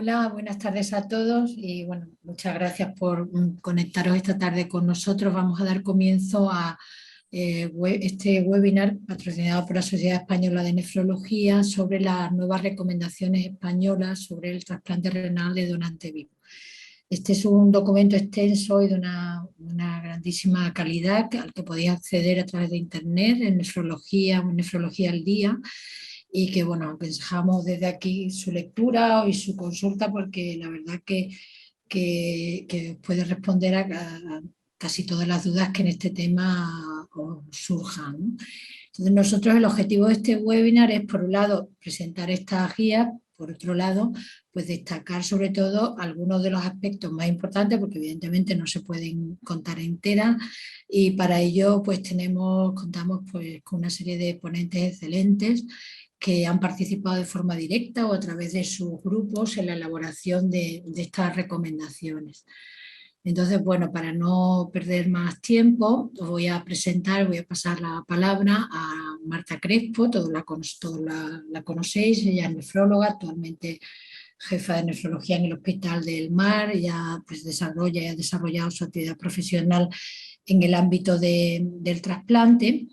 Hola, buenas tardes a todos y bueno, muchas gracias por conectaros esta tarde con nosotros. Vamos a dar comienzo a este webinar patrocinado por la Sociedad Española de Nefrología sobre las nuevas recomendaciones españolas sobre el trasplante renal de donante vivo. Este es un documento extenso y de una grandísima calidad al que podéis acceder a través de internet en Nefrología o Nefrología al Día. Y que bueno, aconsejamos desde aquí su lectura y su consulta porque la verdad que puede responder a casi todas las dudas que en este tema os surjan, ¿no? Entonces nosotros el objetivo de este webinar es por un lado presentar estas guías, por otro lado pues destacar sobre todo algunos de los aspectos más importantes porque evidentemente no se pueden contar enteras y para ello pues contamos pues con una serie de ponentes excelentes que han participado de forma directa o a través de sus grupos en la elaboración de estas recomendaciones. Entonces, bueno, para no perder más tiempo, os voy a pasar la palabra a Marta Crespo, todos la conocéis, ella es nefróloga, actualmente jefa de nefrología en el Hospital del Mar, ella pues ha desarrollado su actividad profesional en el ámbito del trasplante.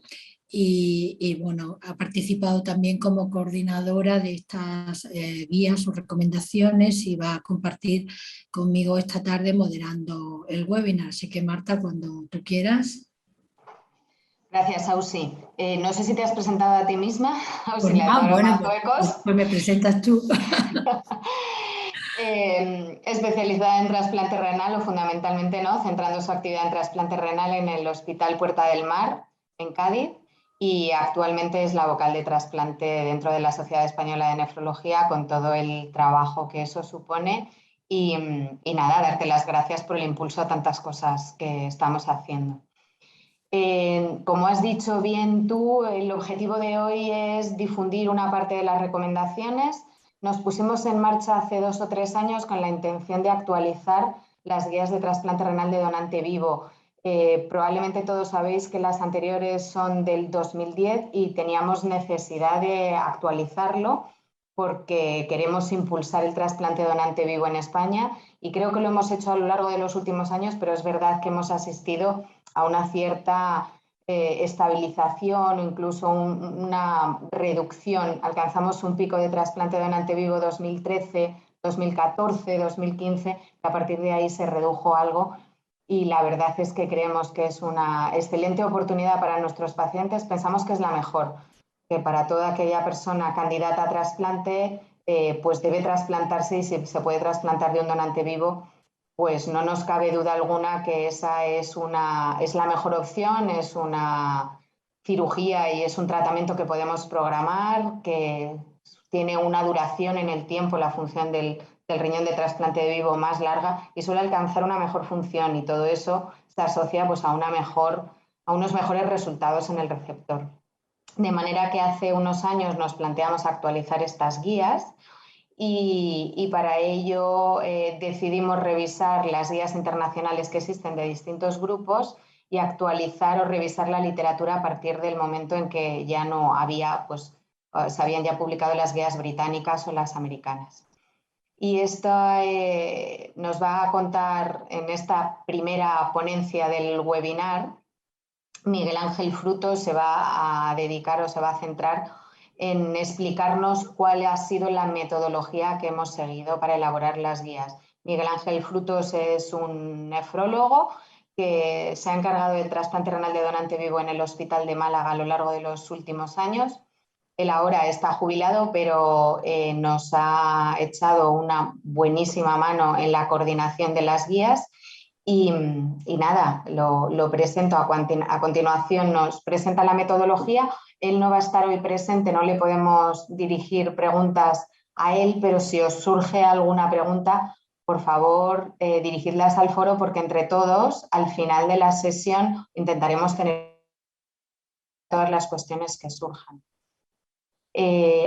Bueno, ha participado también como coordinadora de estas guías o recomendaciones y va a compartir conmigo esta tarde moderando el webinar. Así que Marta, cuando tú quieras. Gracias, Ausi. No sé si te has presentado a ti misma, Pues, Ausi, la de Marruecos. pues me presentas tú. Especializada en trasplante renal o fundamentalmente no, centrando su actividad en trasplante renal en el Hospital Puerta del Mar, en Cádiz, y actualmente es la vocal de trasplante dentro de la Sociedad Española de Nefrología con todo el trabajo que eso supone y nada, darte las gracias por el impulso a tantas cosas que estamos haciendo. Como has dicho bien tú, el objetivo de hoy es difundir una parte de las recomendaciones. Nos pusimos en marcha hace 2 o 3 años con la intención de actualizar las guías de trasplante renal de donante vivo. Probablemente todos sabéis que las anteriores son del 2010 y teníamos necesidad de actualizarlo porque queremos impulsar el trasplante donante vivo en España y creo que lo hemos hecho a lo largo de los últimos años, pero es verdad que hemos asistido a una cierta estabilización o incluso una reducción. Alcanzamos un pico de trasplante donante vivo 2013, 2014, 2015, y a partir de ahí se redujo algo y la verdad es que creemos que es una excelente oportunidad para nuestros pacientes. Pensamos que es la mejor, que para toda aquella persona candidata a trasplante pues debe trasplantarse y si se puede trasplantar de un donante vivo, pues no nos cabe duda alguna que esa es la mejor opción, es una cirugía y es un tratamiento que podemos programar, que tiene una duración en el tiempo, la función del riñón de trasplante de vivo más larga y suele alcanzar una mejor función y todo eso se asocia pues, a unos mejores resultados en el receptor. De manera que hace unos años nos planteamos actualizar estas guías y para ello decidimos revisar las guías internacionales que existen de distintos grupos y actualizar o revisar la literatura a partir del momento en que ya no había, pues se habían ya publicado las guías británicas o las americanas. Y esto nos va a contar en esta primera ponencia del webinar. Miguel Ángel Frutos se va a dedicar o se va a centrar en explicarnos cuál ha sido la metodología que hemos seguido para elaborar las guías. Miguel Ángel Frutos es un nefrólogo que se ha encargado del trasplante renal de donante vivo en el Hospital de Málaga a lo largo de los últimos años. Él ahora está jubilado, pero nos ha echado una buenísima mano en la coordinación de las guías. Y nada, lo presento a continuación, nos presenta la metodología. Él no va a estar hoy presente, no le podemos dirigir preguntas a él, pero si os surge alguna pregunta, por favor, dirigidlas al foro porque entre todos, al final de la sesión, intentaremos tener todas las cuestiones que surjan.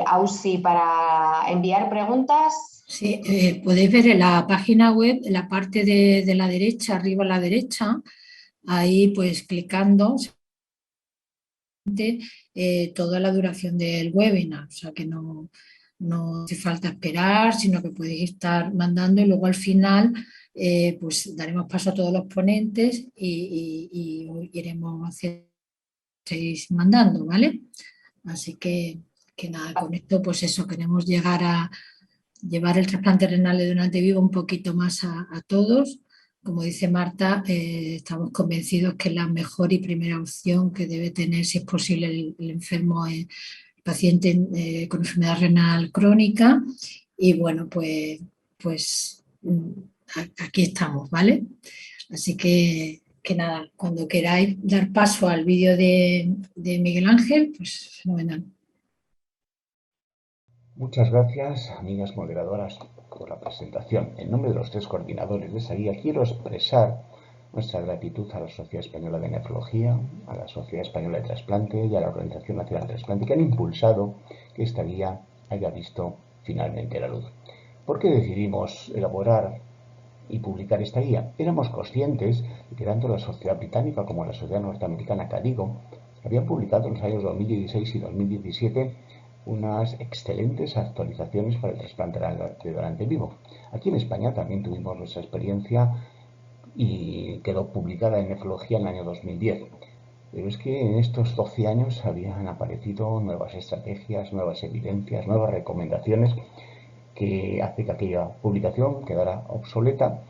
Ausi, para enviar preguntas. Sí, podéis ver en la página web, en la parte de la derecha, arriba a la derecha, ahí pues clicando toda la duración del webinar, o sea que no no hace falta esperar, sino que podéis estar mandando y luego al final pues daremos paso a todos los ponentes y iremos haciendo, seguís mandando, ¿vale? Así que nada, con esto pues eso, queremos llegar a llevar el trasplante renal de donante vivo un poquito más a todos. Como dice Marta, estamos convencidos que es la mejor y primera opción que debe tener, si es posible, el enfermo, el paciente con enfermedad renal crónica. Y bueno, pues aquí estamos, ¿vale? Así que nada, cuando queráis dar paso al vídeo de Miguel Ángel, pues fenomenal. Muchas gracias, amigas moderadoras, por la presentación. En nombre de los 3 coordinadores de esta guía, quiero expresar nuestra gratitud a la Sociedad Española de Nefrología, a la Sociedad Española de Trasplante y a la Organización Nacional de Trasplante, que han impulsado que esta guía haya visto finalmente la luz. ¿Por qué decidimos elaborar y publicar esta guía? Éramos conscientes de que tanto la Sociedad Británica como la Sociedad Norteamericana CADIGO habían publicado en los años 2016 y 2017 unas excelentes actualizaciones para el trasplante de donante vivo. Aquí en España también tuvimos nuestra experiencia y quedó publicada en Nefrología en el año 2010. Pero es que en estos 12 años habían aparecido nuevas estrategias, nuevas evidencias, nuevas recomendaciones que hace que aquella publicación quedara obsoleta,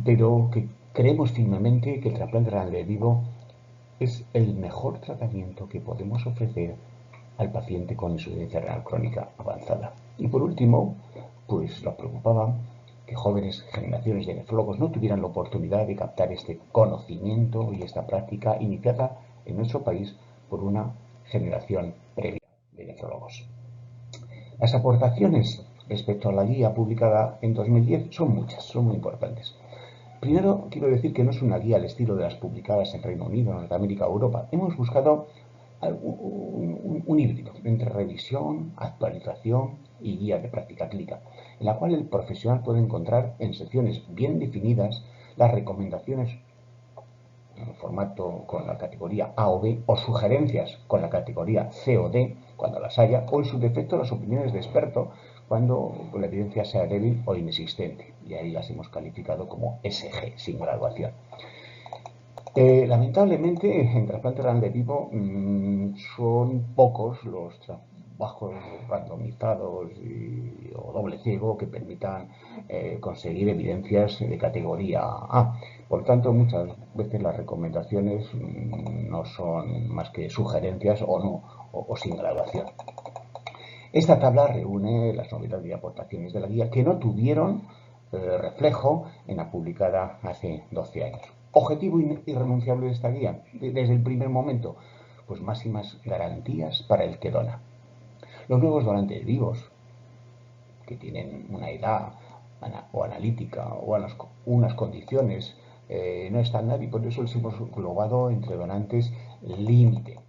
pero que creemos firmemente que el trasplante renal de vivo es el mejor tratamiento que podemos ofrecer al paciente con insuficiencia renal crónica avanzada. Y por último, pues nos preocupaba que jóvenes generaciones de nefrólogos no tuvieran la oportunidad de captar este conocimiento y esta práctica iniciada en nuestro país por una generación previa de nefrólogos. Las aportaciones respecto a la guía publicada en 2010 son muchas, son muy importantes. Primero, quiero decir que no es una guía al estilo de las publicadas en Reino Unido, Norteamérica o Europa. Hemos buscado un híbrido entre revisión, actualización y guía de práctica clínica, en la cual el profesional puede encontrar en secciones bien definidas las recomendaciones en formato con la categoría A o B, o sugerencias con la categoría C o D, cuando las haya, o en su defecto las opiniones de experto, cuando la evidencia sea débil o inexistente. Y ahí las hemos calificado como SG, sin graduación. Lamentablemente, en trasplante renal de vivo son pocos los trabajos randomizados o doble ciego que permitan conseguir evidencias de categoría A. Por tanto, muchas veces las recomendaciones no son más que sugerencias o no, o sin graduación. Esta tabla reúne las novedades y aportaciones de la guía que no tuvieron reflejo en la publicada hace 12 años. Objetivo irrenunciable de esta guía, desde el primer momento, pues máximas garantías para el que dona. Los nuevos donantes vivos, que tienen una edad o analítica o unas condiciones no estándar, y por eso los hemos englobado entre donantes límite,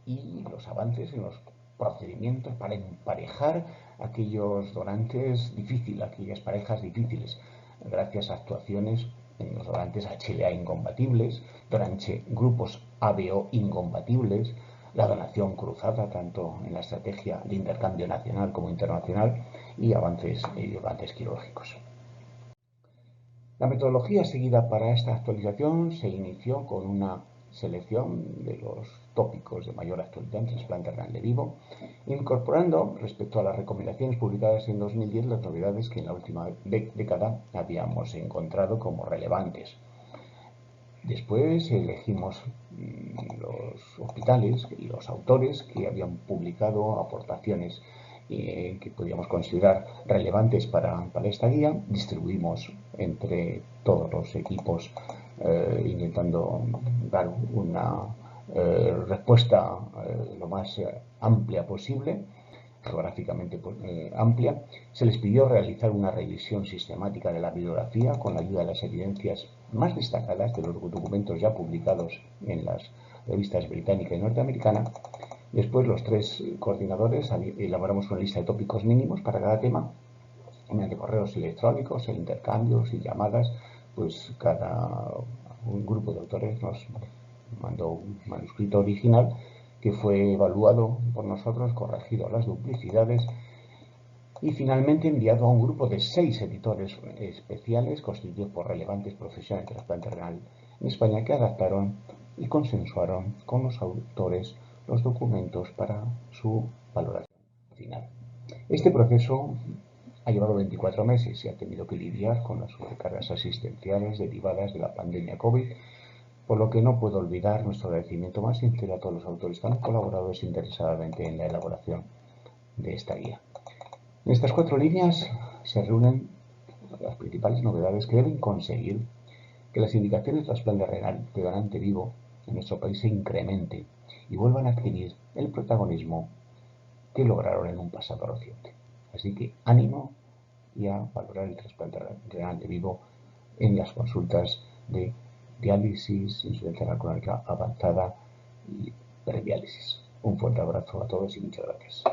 y los avances en los procedimientos para emparejar aquellos donantes difíciles, aquellas parejas difíciles, gracias a actuaciones en los donantes HLA incompatibles, durante grupos ABO incompatibles, la donación cruzada tanto en la estrategia de intercambio nacional como internacional y avances quirúrgicos. La metodología seguida para esta actualización se inició con una selección de los tópicos de mayor actualidad en trasplante renal de vivo, incorporando respecto a las recomendaciones publicadas en 2010 las novedades que en la última década habíamos encontrado como relevantes. Después elegimos los hospitales y los autores que habían publicado aportaciones que podíamos considerar relevantes para esta guía. Distribuimos entre todos los equipos intentando dar una respuesta lo más amplia posible, geográficamente amplia. Se les pidió realizar una revisión sistemática de la bibliografía con la ayuda de las evidencias más destacadas de los documentos ya publicados en las revistas británica y norteamericana. Después, los 3 coordinadores elaboramos una lista de tópicos mínimos para cada tema, mediante correos electrónicos, intercambios y llamadas. Pues un grupo de autores nos mandó un manuscrito original que fue evaluado por nosotros, corregido las duplicidades y finalmente enviado a un grupo de 6 editores especiales constituidos por relevantes profesionales de trasplante renal en España que adaptaron y consensuaron con los autores los documentos para su valoración final. Este proceso ha llevado 24 meses y ha tenido que lidiar con las sobrecargas asistenciales derivadas de la pandemia COVID, por lo que no puedo olvidar nuestro agradecimiento más sincero a todos los autores que han colaborado desinteresadamente en la elaboración de esta guía. En estas 4 líneas se reúnen las principales novedades que deben conseguir que las indicaciones de trasplante renal de donante vivo en nuestro país se incrementen y vuelvan a adquirir el protagonismo que lograron en un pasado reciente. Así que ánimo y a valorar el trasplante renal de vivo en las consultas de diálisis, insuficiencia renal crónica avanzada y prediálisis. Un fuerte abrazo a todos y muchas gracias.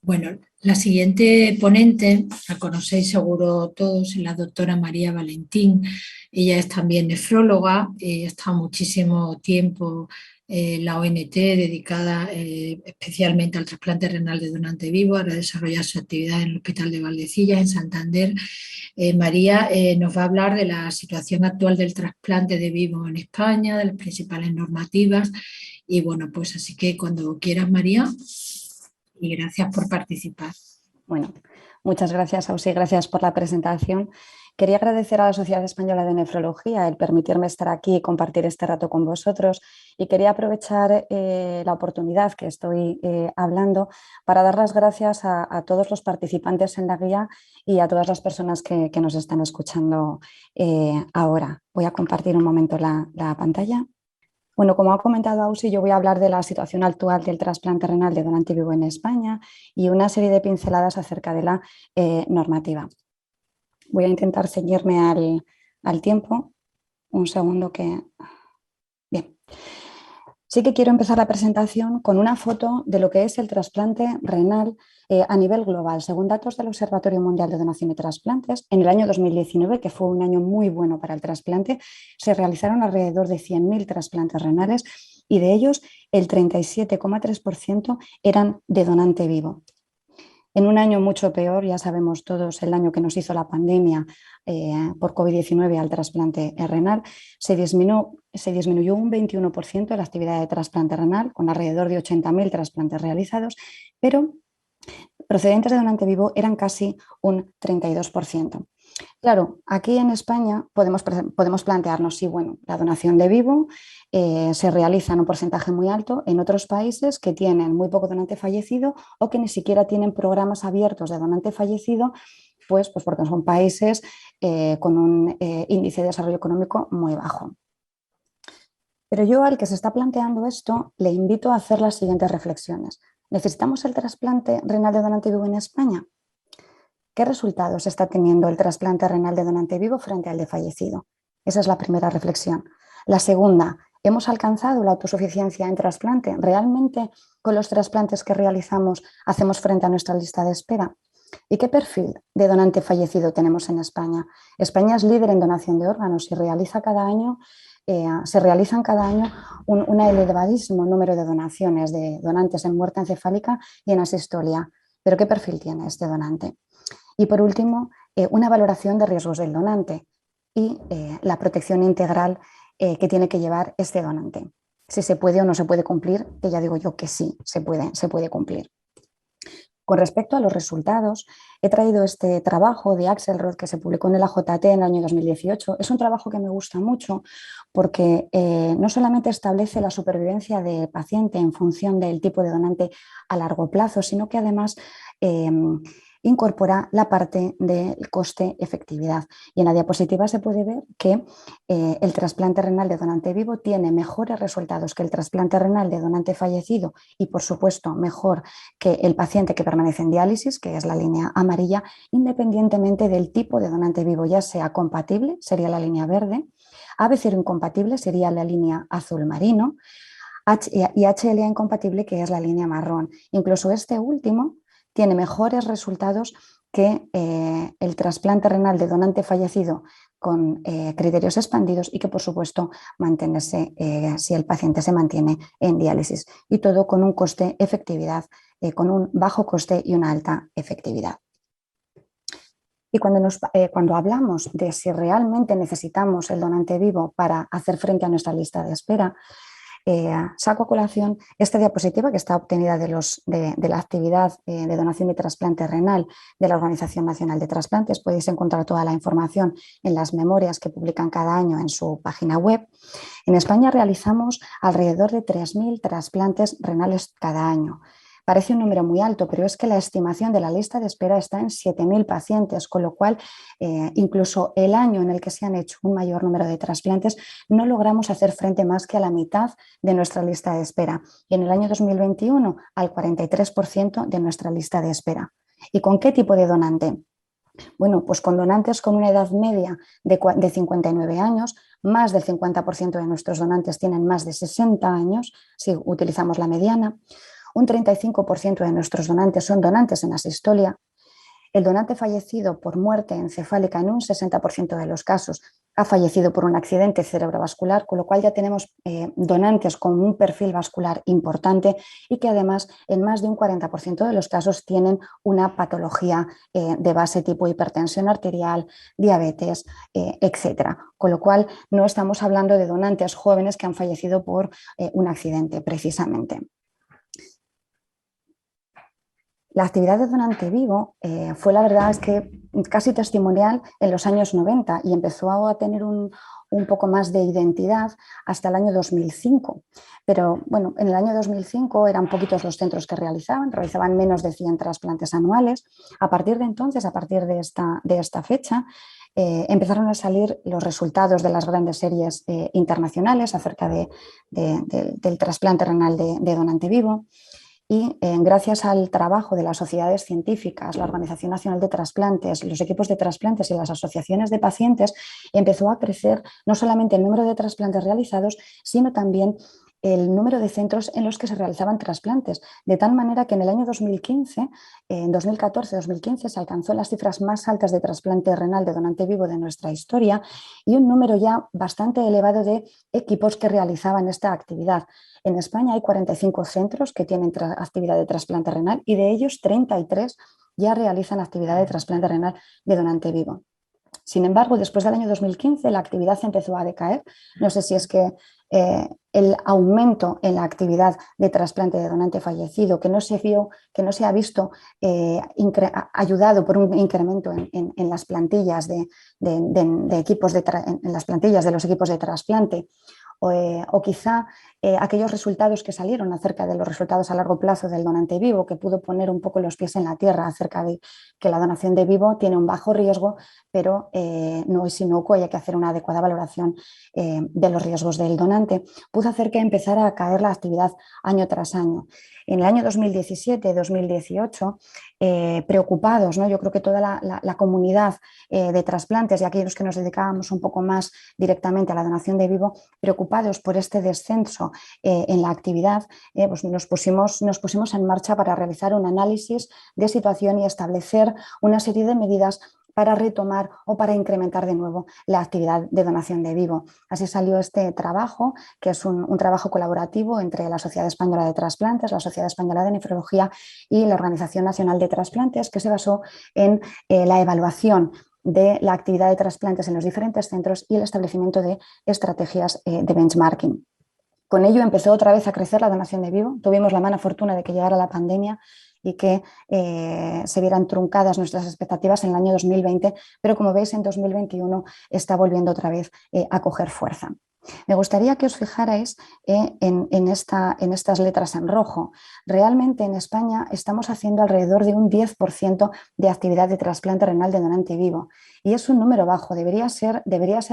Bueno, la siguiente ponente, la conocéis seguro todos, es la doctora María Valentín. Ella es también nefróloga, está muchísimo tiempo en la ONT dedicada especialmente al trasplante renal de donante vivo, ahora desarrolla su actividad en el Hospital de Valdecillas, en Santander. María nos va a hablar de la situación actual del trasplante de vivo en España, de las principales normativas y bueno, pues así que cuando quieras, María, y gracias por participar. Bueno, muchas gracias, Ausi, gracias por la presentación. Quería agradecer a la Sociedad Española de Nefrología el permitirme estar aquí y compartir este rato con vosotros y quería aprovechar la oportunidad que estoy hablando para dar las gracias a todos los participantes en la guía y a todas las personas que nos están escuchando ahora. Voy a compartir un momento la pantalla. Bueno, como ha comentado Ausi, yo voy a hablar de la situación actual del trasplante renal de donante vivo en España y una serie de pinceladas acerca de la normativa. Voy a intentar ceñirme al tiempo. Un segundo que... Bien. Sí que quiero empezar la presentación con una foto de lo que es el trasplante renal a nivel global. Según datos del Observatorio Mundial de Donación y Trasplantes, en el año 2019, que fue un año muy bueno para el trasplante, se realizaron alrededor de 100.000 trasplantes renales y de ellos el 37,3% eran de donante vivo. En un año mucho peor, ya sabemos todos, el año que nos hizo la pandemia por COVID-19 al trasplante renal, se disminuyó un 21% la actividad de trasplante renal, con alrededor de 80.000 trasplantes realizados, pero procedentes de donante vivo eran casi un 32%. Claro, aquí en España podemos plantearnos si bueno, la donación de vivo se realiza en un porcentaje muy alto en otros países que tienen muy poco donante fallecido o que ni siquiera tienen programas abiertos de donante fallecido, pues porque son países con un índice de desarrollo económico muy bajo. Pero yo al que se está planteando esto le invito a hacer las siguientes reflexiones. ¿Necesitamos el trasplante renal de donante vivo en España? ¿Qué resultados está teniendo el trasplante renal de donante vivo frente al de fallecido? Esa es la primera reflexión. La segunda, ¿hemos alcanzado la autosuficiencia en trasplante? ¿Realmente con los trasplantes que realizamos hacemos frente a nuestra lista de espera? ¿Y qué perfil de donante fallecido tenemos en España? España es líder en donación de órganos y se realizan cada año un elevadísimo número de donaciones de donantes en muerte encefálica y en asistolia. ¿Pero qué perfil tiene este donante? Y por último, una valoración de riesgos del donante y la protección integral que tiene que llevar este donante. Si se puede o no se puede cumplir, que ya digo yo que sí, se puede cumplir. Con respecto a los resultados, he traído este trabajo de Axelrod que se publicó en el AJT en el año 2018. Es un trabajo que me gusta mucho porque no solamente establece la supervivencia del paciente en función del tipo de donante a largo plazo, sino que además incorpora la parte del coste-efectividad. Y en la diapositiva se puede ver que el trasplante renal de donante vivo tiene mejores resultados que el trasplante renal de donante fallecido y, por supuesto, mejor que el paciente que permanece en diálisis, que es la línea amarilla, independientemente del tipo de donante vivo, ya sea compatible, sería la línea verde, AB0 incompatible sería la línea azul marino y HLA incompatible, que es la línea marrón. Incluso este último tiene mejores resultados que el trasplante renal de donante fallecido con criterios expandidos y que, por supuesto, mantenerse si el paciente se mantiene en diálisis. Y todo con un coste-efectividad, con un bajo coste y una alta efectividad. Y cuando hablamos de si realmente necesitamos el donante vivo para hacer frente a nuestra lista de espera, saco a colación esta diapositiva que está obtenida de la actividad de donación y trasplante renal de la Organización Nacional de Trasplantes. Podéis encontrar toda la información en las memorias que publican cada año en su página web. En España realizamos alrededor de 3.000 trasplantes renales cada año. Parece un número muy alto, pero es que la estimación de la lista de espera está en 7.000 pacientes, con lo cual incluso el año en el que se han hecho un mayor número de trasplantes no logramos hacer frente más que a la mitad de nuestra lista de espera. Y en el año 2021 al 43% de nuestra lista de espera. ¿Y con qué tipo de donante? Bueno, pues con donantes con una edad media de 59 años, más del 50% de nuestros donantes tienen más de 60 años, si utilizamos la mediana. Un 35% de nuestros donantes son donantes en asistolia. El donante fallecido por muerte encefálica en un 60% de los casos ha fallecido por un accidente cerebrovascular, con lo cual ya tenemos donantes con un perfil vascular importante y que además en más de un 40% de los casos tienen una patología de base tipo hipertensión arterial, diabetes, etc. Con lo cual no estamos hablando de donantes jóvenes que han fallecido por un accidente precisamente. La actividad de donante vivo fue, la verdad, es que casi testimonial en los años 90 y empezó a tener un poco más de identidad hasta el año 2005. Pero bueno, en el año 2005 eran poquitos los centros que realizaban menos de 100 trasplantes anuales. A partir de entonces, a partir de esta fecha, empezaron a salir los resultados de las grandes series internacionales acerca del trasplante renal de donante vivo. Y gracias al trabajo de las sociedades científicas, la Organización Nacional de Trasplantes, los equipos de trasplantes y las asociaciones de pacientes, empezó a crecer no solamente el número de trasplantes realizados, sino también el número de centros en los que se realizaban trasplantes, de tal manera que en el año 2015, en 2014-2015, se alcanzó las cifras más altas de trasplante renal de donante vivo de nuestra historia y un número ya bastante elevado de equipos que realizaban esta actividad. En España hay 45 centros que tienen actividad de trasplante renal y de ellos 33 ya realizan actividad de trasplante renal de donante vivo. Sin embargo, después del año 2015 la actividad empezó a decaer. No sé si es que el aumento en la actividad de trasplante de donante fallecido, que no se ha visto ayudado por un incremento en las plantillas de equipos en las plantillas de los equipos de trasplante, o quizá aquellos resultados que salieron acerca de los resultados a largo plazo del donante vivo, que pudo poner un poco los pies en la tierra acerca de que la donación de vivo tiene un bajo riesgo, pero no es inocuo y hay que hacer una adecuada valoración de los riesgos del donante, pudo hacer que empezara a caer la actividad año tras año. En el año 2017-2018, preocupados, ¿no? Yo creo que toda la comunidad de trasplantes y aquellos que nos dedicábamos un poco más directamente a la donación de vivo, preocupados por este descenso en la actividad, pues nos pusimos en marcha para realizar un análisis de situación y establecer una serie de medidas para retomar o para incrementar de nuevo la actividad de donación de vivo. Así salió este trabajo, que es un trabajo colaborativo entre la Sociedad Española de Trasplantes, la Sociedad Española de Nefrología y la Organización Nacional de Trasplantes, que se basó en la evaluación de la actividad de trasplantes en los diferentes centros y el establecimiento de estrategias de benchmarking. Con ello empezó otra vez a crecer la donación de vivo. Tuvimos la mala fortuna de que llegara la pandemia y que se vieran truncadas nuestras expectativas en el año 2020, pero como veis en 2021 está volviendo otra vez a coger fuerza. Me gustaría que os fijarais en estas letras en rojo. Realmente en España estamos haciendo alrededor de un 10% de actividad de trasplante renal de donante vivo y es un número bajo, debería ser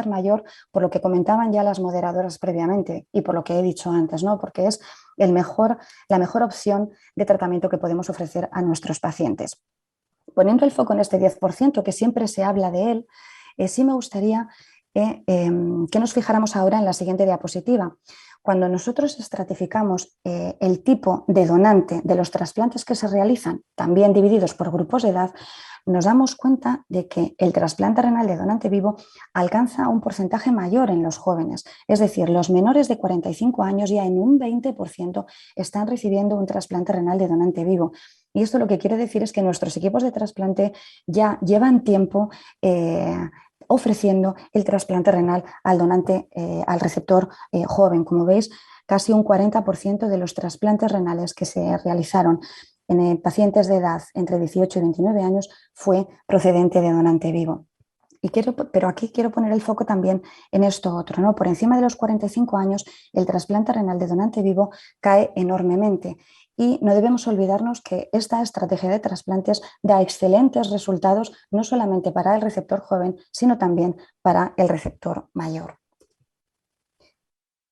mayor por lo que comentaban ya las moderadoras previamente y por lo que he dicho antes, ¿no? Porque es la mejor opción de tratamiento que podemos ofrecer a nuestros pacientes. Poniendo el foco en este 10%, que siempre se habla de él, sí me gustaría que nos fijáramos ahora en la siguiente diapositiva. Cuando nosotros estratificamos el tipo de donante de los trasplantes que se realizan, también divididos por grupos de edad, nos damos cuenta de que el trasplante renal de donante vivo alcanza un porcentaje mayor en los jóvenes. Es decir, los menores de 45 años ya en un 20% están recibiendo un trasplante renal de donante vivo. Y esto lo que quiere decir es que nuestros equipos de trasplante ya llevan tiempo ofreciendo el trasplante renal al donante, al receptor joven. Como veis, casi un 40% de los trasplantes renales que se realizaron en pacientes de edad entre 18 y 29 años fue procedente de donante vivo. Pero aquí quiero poner el foco también en esto otro, ¿no? Por encima de los 45 años, el trasplante renal de donante vivo cae enormemente. Y no debemos olvidarnos que esta estrategia de trasplantes da excelentes resultados no solamente para el receptor joven, sino también para el receptor mayor.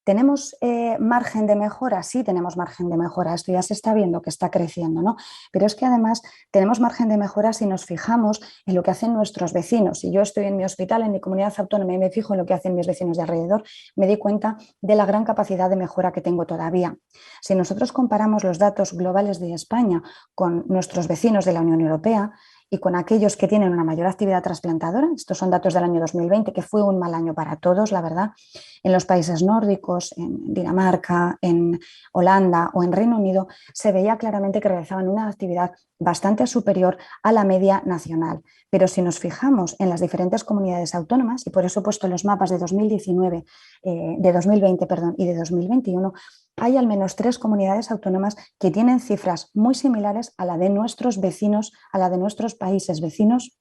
¿Tenemos margen de mejora? Sí, tenemos margen de mejora. Esto ya se está viendo que está creciendo, ¿no? Pero es que además tenemos margen de mejora si nos fijamos en lo que hacen nuestros vecinos. Si yo estoy en mi hospital, en mi comunidad autónoma y me fijo en lo que hacen mis vecinos de alrededor, me doy cuenta de la gran capacidad de mejora que tengo todavía. Si nosotros comparamos los datos globales de España con nuestros vecinos de la Unión Europea, y con aquellos que tienen una mayor actividad trasplantadora, estos son datos del año 2020, que fue un mal año para todos, la verdad, en los países nórdicos, en Dinamarca, en Holanda o en Reino Unido, se veía claramente que realizaban una actividad bastante superior a la media nacional. Pero si nos fijamos en las diferentes comunidades autónomas, y por eso he puesto los mapas de 2019, de 2020 y de 2021, hay al menos 3 comunidades autónomas que tienen cifras muy similares a la de nuestros vecinos, a la de nuestros países vecinos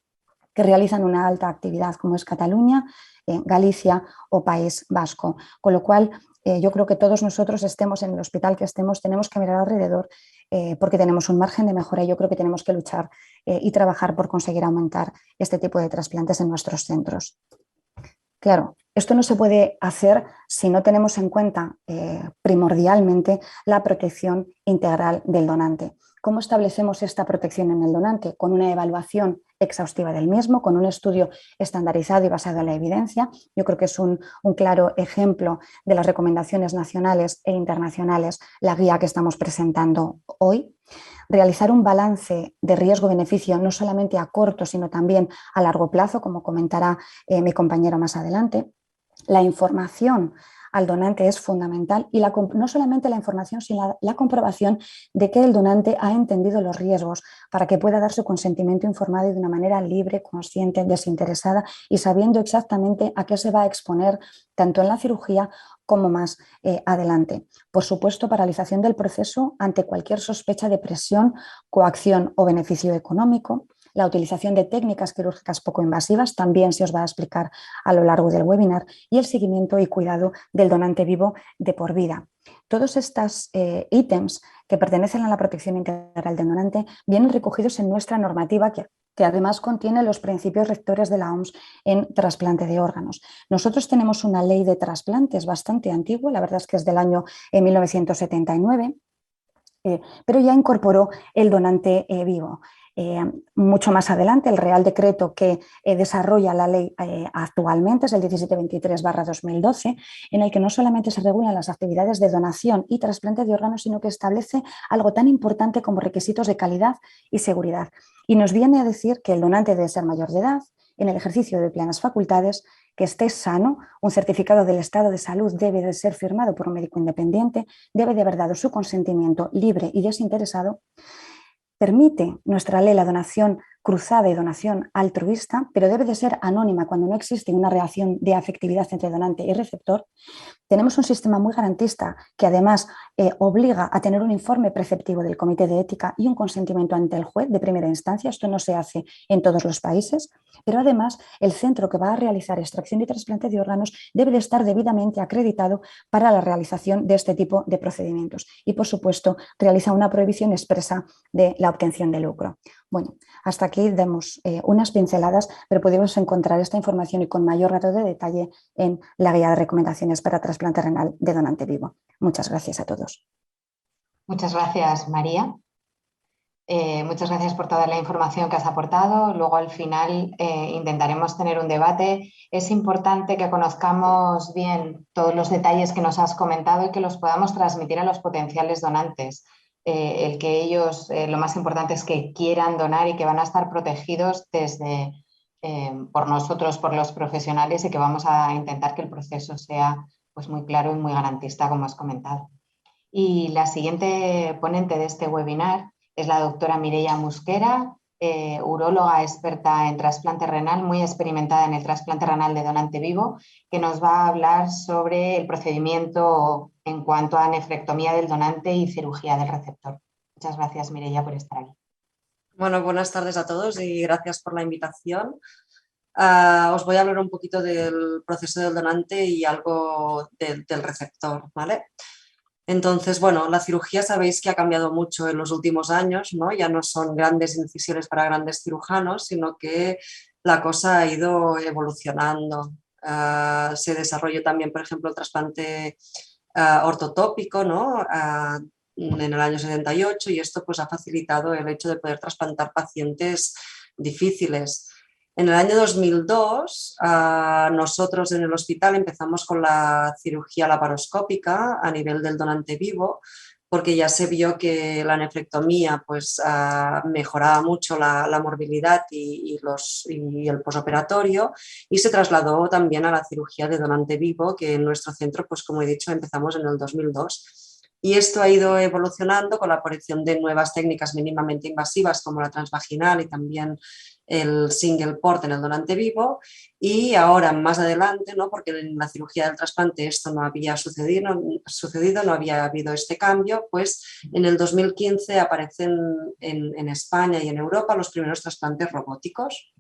que realizan una alta actividad, como es Cataluña, Galicia o País Vasco. Con lo cual, yo creo que todos nosotros, estemos en el hospital que estemos, tenemos que mirar alrededor porque tenemos un margen de mejora y yo creo que tenemos que luchar y trabajar por conseguir aumentar este tipo de trasplantes en nuestros centros. Claro, esto no se puede hacer si no tenemos en cuenta primordialmente la protección integral del donante. ¿Cómo establecemos esta protección en el donante? Con una evaluación exhaustiva del mismo, con un estudio estandarizado y basado en la evidencia. Yo creo que es un claro ejemplo de las recomendaciones nacionales e internacionales, la guía que estamos presentando hoy. Realizar un balance de riesgo-beneficio no solamente a corto, sino también a largo plazo, como comentará mi compañero más adelante. La información al donante es fundamental y no solamente la información, sino la comprobación de que el donante ha entendido los riesgos para que pueda dar su consentimiento informado y de una manera libre, consciente, desinteresada y sabiendo exactamente a qué se va a exponer tanto en la cirugía como más adelante. Por supuesto, paralización del proceso ante cualquier sospecha de presión, coacción o beneficio económico. La utilización de técnicas quirúrgicas poco invasivas también se os va a explicar a lo largo del webinar y el seguimiento y cuidado del donante vivo de por vida. Todos estos ítems que pertenecen a la protección integral del donante vienen recogidos en nuestra normativa que además contiene los principios rectores de la OMS en trasplante de órganos. Nosotros tenemos una ley de trasplantes bastante antigua, la verdad es que es del año 1979, pero ya incorporó el donante vivo. Mucho más adelante, el Real Decreto que desarrolla la ley actualmente es el 1723/2012, en el que no solamente se regulan las actividades de donación y trasplante de órganos, sino que establece algo tan importante como requisitos de calidad y seguridad. Y nos viene a decir que el donante debe ser mayor de edad, en el ejercicio de plenas facultades, que esté sano, un certificado del estado de salud debe de ser firmado por un médico independiente, debe de haber dado su consentimiento libre y desinteresado. Permite nuestra ley la donación cruzada y donación altruista, pero debe de ser anónima cuando no existe una relación de afectividad entre donante y receptor. Tenemos un sistema muy garantista que además obliga a tener un informe preceptivo del Comité de Ética y un consentimiento ante el juez de primera instancia. Esto no se hace en todos los países, pero además el centro que va a realizar extracción y trasplante de órganos debe de estar debidamente acreditado para la realización de este tipo de procedimientos y, por supuesto, realiza una prohibición expresa de la obtención de lucro. Bueno, hasta aquí demos unas pinceladas, pero podemos encontrar esta información y con mayor grado de detalle en la guía de recomendaciones para trasplante renal de donante vivo. Muchas gracias a todos. Muchas gracias, María. Muchas gracias por toda la información que has aportado. Luego, al final, intentaremos tener un debate. Es importante que conozcamos bien todos los detalles que nos has comentado y que los podamos transmitir a los potenciales donantes, el que ellos, lo más importante es que quieran donar y que van a estar protegidos por nosotros, por los profesionales, y que vamos a intentar que el proceso sea pues, muy claro y muy garantista, como has comentado. Y la siguiente ponente de este webinar es la doctora Mireia Musquera, uróloga experta en trasplante renal, muy experimentada en el trasplante renal de donante vivo, que nos va a hablar sobre el procedimiento en cuanto a nefrectomía del donante y cirugía del receptor. Muchas gracias, Mireia, por estar aquí. Bueno, buenas tardes a todos y gracias por la invitación. Os voy a hablar un poquito del proceso del donante y algo del receptor, ¿vale? Entonces, bueno, la cirugía sabéis que ha cambiado mucho en los últimos años, ¿no? Ya no son grandes incisiones para grandes cirujanos, sino que la cosa ha ido evolucionando. Se desarrolló también, por ejemplo, el trasplante ortotópico, ¿no? En el año 78, y esto pues ha facilitado el hecho de poder trasplantar pacientes difíciles. En el año 2002, nosotros en el hospital empezamos con la cirugía laparoscópica a nivel del donante vivo, porque ya se vio que la nefrectomía pues, mejoraba mucho la morbilidad y el posoperatorio, y se trasladó también a la cirugía de donante vivo, que en nuestro centro, pues como he dicho, empezamos en el 2002. Y esto ha ido evolucionando con la aparición de nuevas técnicas mínimamente invasivas como la transvaginal y también el single port en el donante vivo, y ahora más adelante, ¿no? Porque en la cirugía del trasplante esto no había sucedido, no había habido este cambio, pues en el 2015 aparecen en España y en Europa los primeros trasplantes robóticos.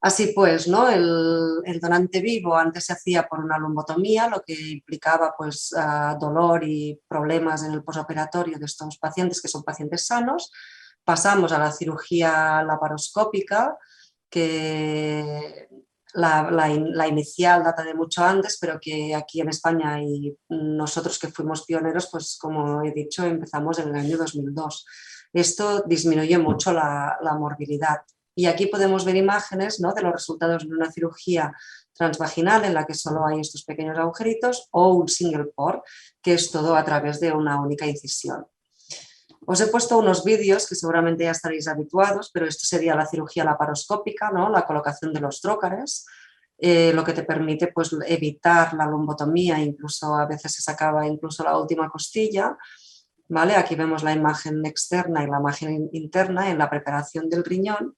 Así pues, ¿no? El donante vivo antes se hacía por una lumbotomía, lo que implicaba pues, dolor y problemas en el posoperatorio de estos pacientes, que son pacientes sanos. Pasamos a la cirugía laparoscópica, que la inicial data de mucho antes, pero que aquí en España y nosotros que fuimos pioneros, pues como he dicho, empezamos en el año 2002. Esto disminuyó mucho la morbilidad. Y aquí podemos ver imágenes, ¿no? De los resultados de una cirugía transvaginal en la que solo hay estos pequeños agujeritos, o un single port, que es todo a través de una única incisión. Os he puesto unos vídeos que seguramente ya estaréis habituados, pero esto sería la cirugía laparoscópica, ¿no? La colocación de los trócares, lo que te permite pues, evitar la lumbotomía, incluso a veces se sacaba incluso la última costilla, ¿vale? Aquí vemos la imagen externa y la imagen interna en la preparación del riñón.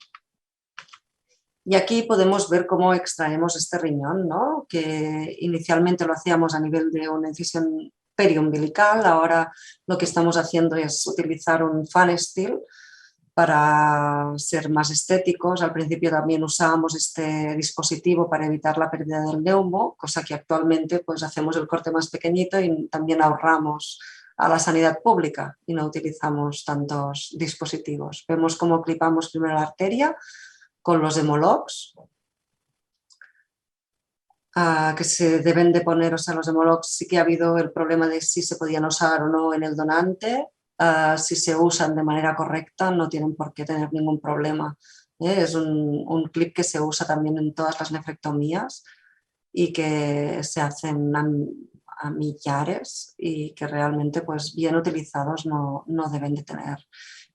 Y aquí podemos ver cómo extraemos este riñón, ¿no? Que inicialmente lo hacíamos a nivel de una incisión periumbilical, ahora lo que estamos haciendo es utilizar un fan steel para ser más estéticos. Al principio también usábamos este dispositivo para evitar la pérdida del neumo, cosa que actualmente pues, hacemos el corte más pequeñito y también ahorramos a la sanidad pública y no utilizamos tantos dispositivos. Vemos cómo clipamos primero la arteria con los hemologs, que se deben de poner, o sea, los hemologs sí que ha habido el problema de si se podían usar o no en el donante. Si se usan de manera correcta no tienen por qué tener ningún problema. Es un clip que se usa también en todas las nefrectomías y que se hacen a millares y que realmente pues bien utilizados no deben de tener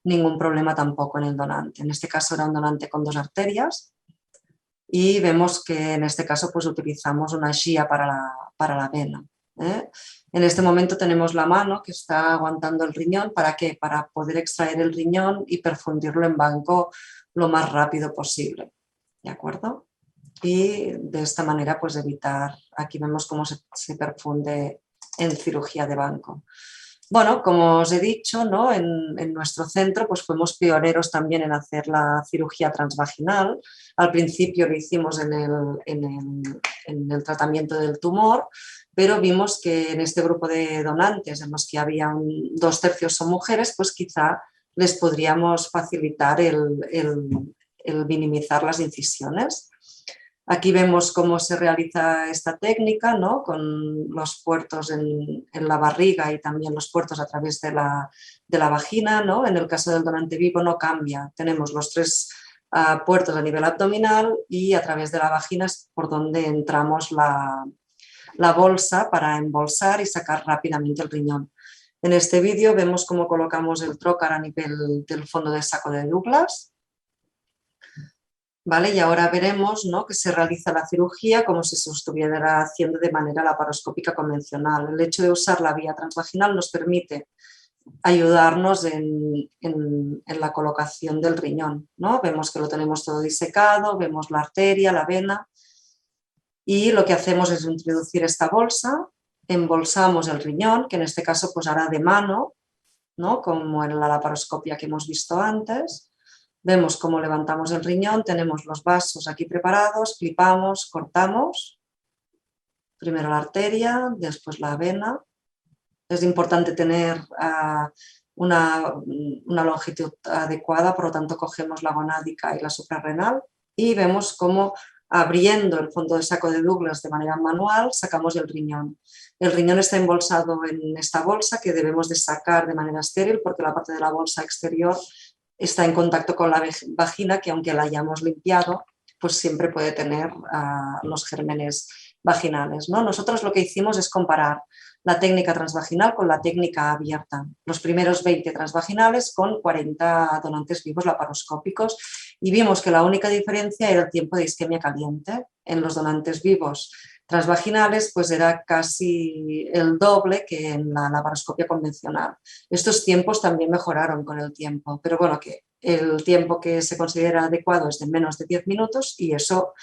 ningún problema tampoco en el donante. En este caso era un donante con 2 arterias. Y vemos que en este caso pues, utilizamos una scia para la vena. En este momento tenemos la mano que está aguantando el riñón. ¿Para qué? Para poder extraer el riñón y perfundirlo en banco lo más rápido posible. ¿De acuerdo? Y de esta manera pues evitar, aquí vemos cómo se perfunde en cirugía de banco. Bueno, como os he dicho, ¿no? en nuestro centro pues fuimos pioneros también en hacer la cirugía transvaginal. Al principio lo hicimos en el tratamiento del tumor, pero vimos que en este grupo de donantes, en los que había 2/3 son mujeres, pues quizá les podríamos facilitar el minimizar las incisiones. Aquí vemos cómo se realiza esta técnica, ¿no? Con los puertos en la barriga y también los puertos a través de la vagina, ¿no? En el caso del donante vivo no cambia. Tenemos los 3 puertos a nivel abdominal y a través de la vagina es por donde entramos la bolsa para embolsar y sacar rápidamente el riñón. En este vídeo vemos cómo colocamos el trocar a nivel del fondo de saco de Douglas. ¿Vale? Y ahora veremos, ¿no?, que se realiza la cirugía como si se estuviera haciendo de manera laparoscópica convencional. El hecho de usar la vía transvaginal nos permite ayudarnos en la colocación del riñón, ¿no? Vemos que lo tenemos todo disecado, vemos la arteria, la vena, y lo que hacemos es introducir esta bolsa, embolsamos el riñón, que en este caso pues hará de mano, ¿no?, como en la laparoscopia que hemos visto antes. Vemos cómo levantamos el riñón, tenemos los vasos aquí preparados, clipamos, cortamos, primero la arteria, después la vena. Es importante tener una longitud adecuada, por lo tanto cogemos la gonádica y la suprarrenal y vemos cómo abriendo el fondo de saco de Douglas de manera manual sacamos el riñón. El riñón está embolsado en esta bolsa que debemos de sacar de manera estéril porque la parte de la bolsa exterior está en contacto con la vagina, que aunque la hayamos limpiado, pues siempre puede tener los gérmenes vaginales, ¿no? Nosotros lo que hicimos es comparar la técnica transvaginal con la técnica abierta. Los primeros 20 transvaginales con 40 donantes vivos laparoscópicos y vimos que la única diferencia era el tiempo de isquemia caliente. En los donantes vivos transvaginales pues era casi el doble que en la laparoscopia convencional. Estos tiempos también mejoraron con el tiempo, pero bueno, que el tiempo que se considera adecuado es de menos de 10 minutos y eso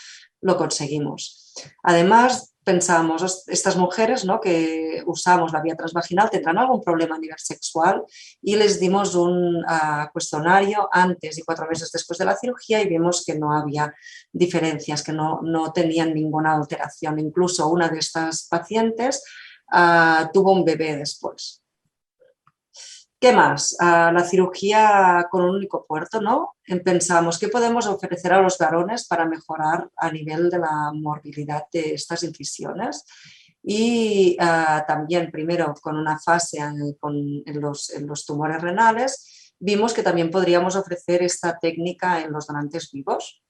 lo conseguimos. Además, pensamos, estas mujeres, ¿no?, que usamos la vía transvaginal tendrán algún problema a nivel sexual y les dimos un cuestionario antes y 4 meses después de la cirugía y vimos que no había diferencias, que no tenían ninguna alteración. Incluso una de estas pacientes tuvo un bebé después. ¿Qué más? La cirugía con un único puerto, ¿no? Pensamos, ¿qué podemos ofrecer a los varones para mejorar a nivel de la morbilidad de estas incisiones? Y también, primero, con una fase en los tumores renales, vimos que también podríamos ofrecer esta técnica en los donantes vivos,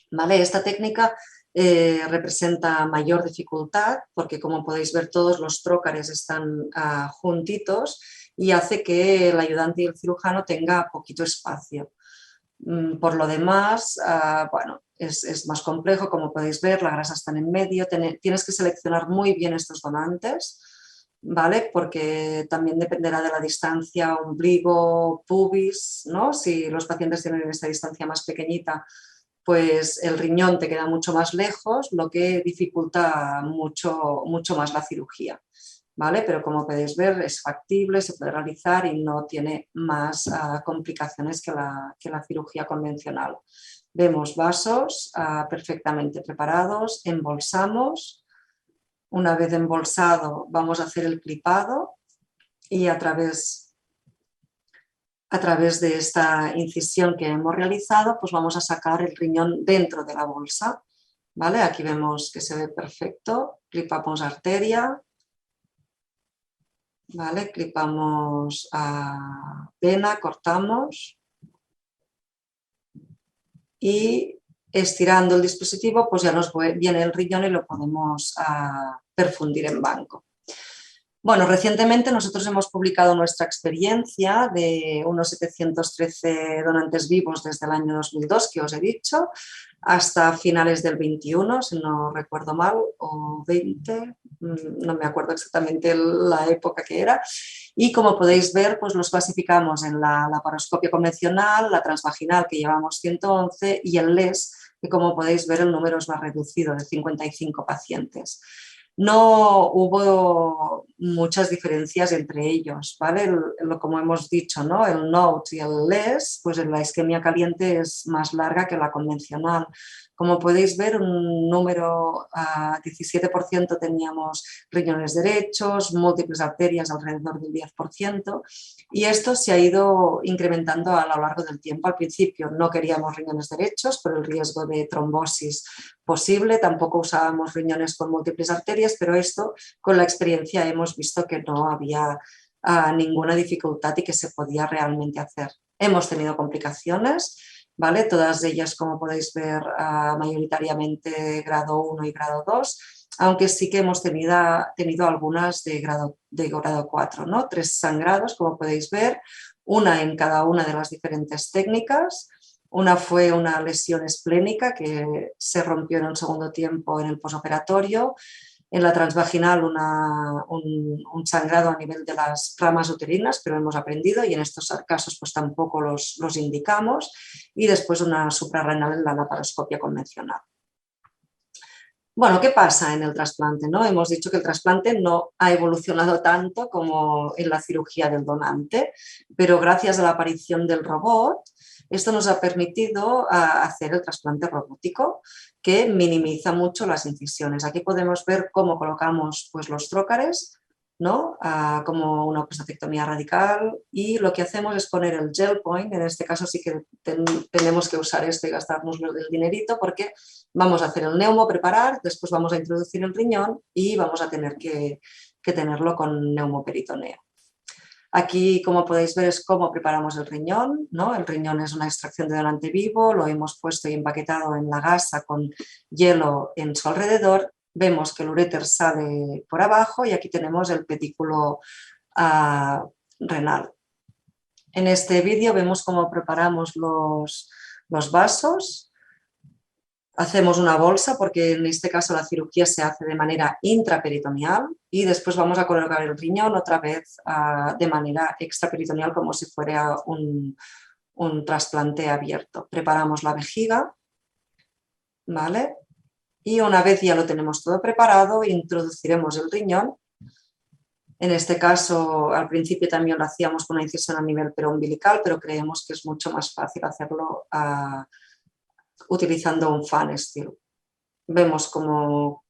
¿vale? Esta técnica representa mayor dificultad porque, como podéis ver, todos los trócares están juntitos y hace que el ayudante y el cirujano tenga poquito espacio. Por lo demás, bueno, es más complejo, como podéis ver, la grasa está en medio, tienes que seleccionar muy bien estos donantes, ¿vale? Porque también dependerá de la distancia ombligo-pubis, ¿no? Si los pacientes tienen esta distancia más pequeñita, pues el riñón te queda mucho más lejos, lo que dificulta mucho más la cirugía, ¿vale? Pero como podéis ver es factible, se puede realizar y no tiene más complicaciones que la cirugía convencional. Vemos vasos perfectamente preparados, embolsamos. Una vez embolsado vamos a hacer el clipado y a través de esta incisión que hemos realizado, pues vamos a sacar el riñón dentro de la bolsa, ¿vale? Aquí vemos que se ve perfecto, clipamos arteria, ¿vale? Clipamos vena, cortamos y estirando el dispositivo pues ya nos viene el riñón y lo podemos perfundir en banco. Bueno, recientemente nosotros hemos publicado nuestra experiencia de unos 713 donantes vivos desde el año 2002, que os he dicho, hasta finales del 21, si no recuerdo mal, o 20, no me acuerdo exactamente la época que era. Y como podéis ver, pues los clasificamos en la laparoscopia convencional, la transvaginal, que llevamos 111, y el LES, que como podéis ver el número es más reducido, de 55 pacientes. No hubo muchas diferencias entre ellos, ¿vale? Como hemos dicho, ¿no? El NOTE y el LES, pues la isquemia caliente es más larga que la convencional. Como podéis ver, un número 17% teníamos riñones derechos, múltiples arterias alrededor del 10%, y esto se ha ido incrementando a lo largo del tiempo. Al principio no queríamos riñones derechos por el riesgo de trombosis posible, tampoco usábamos riñones con múltiples arterias, pero esto con la experiencia hemos visto que no había ninguna dificultad y que se podía realmente hacer. Hemos tenido complicaciones, ¿vale? Todas ellas, como podéis ver, mayoritariamente grado 1 y grado 2, aunque sí que hemos tenido algunas de grado 4, ¿no? 3 sangrados, como podéis ver, una en cada una de las diferentes técnicas. Una fue una lesión esplénica que se rompió en un segundo tiempo en el posoperatorio. En la transvaginal un sangrado a nivel de las ramas uterinas, pero hemos aprendido y en estos casos pues tampoco los indicamos. Y después una suprarrenal en la laparoscopia convencional. Bueno, ¿qué pasa en el trasplante, no? Hemos dicho que el trasplante no ha evolucionado tanto como en la cirugía del donante, pero gracias a la aparición del robot, esto nos ha permitido hacer el trasplante robótico, que minimiza mucho las incisiones. Aquí podemos ver cómo colocamos pues, los trócares, ¿no? Como una prostatectomía radical, y lo que hacemos es poner el gel point. En este caso sí que tenemos que usar este y gastarnos el dinerito, porque vamos a hacer el neumo, preparar, después vamos a introducir el riñón y vamos a tener que tenerlo con neumoperitoneo. Aquí, como podéis ver, es cómo preparamos el riñón, ¿no? El riñón es una extracción de donante vivo, lo hemos puesto y empaquetado en la gasa con hielo en su alrededor. Vemos que el uréter sale por abajo y aquí tenemos el petículo renal. En este vídeo vemos cómo preparamos los vasos. Hacemos una bolsa porque en este caso la cirugía se hace de manera intraperitoneal y después vamos a colocar el riñón otra vez de manera extraperitoneal como si fuera un trasplante abierto. Preparamos la vejiga, ¿vale? Y una vez ya lo tenemos todo preparado, introduciremos el riñón. En este caso, al principio también lo hacíamos con una incisión a nivel preumbilical, pero creemos que es mucho más fácil hacerlo utilizando un fan steel. Vemos cómo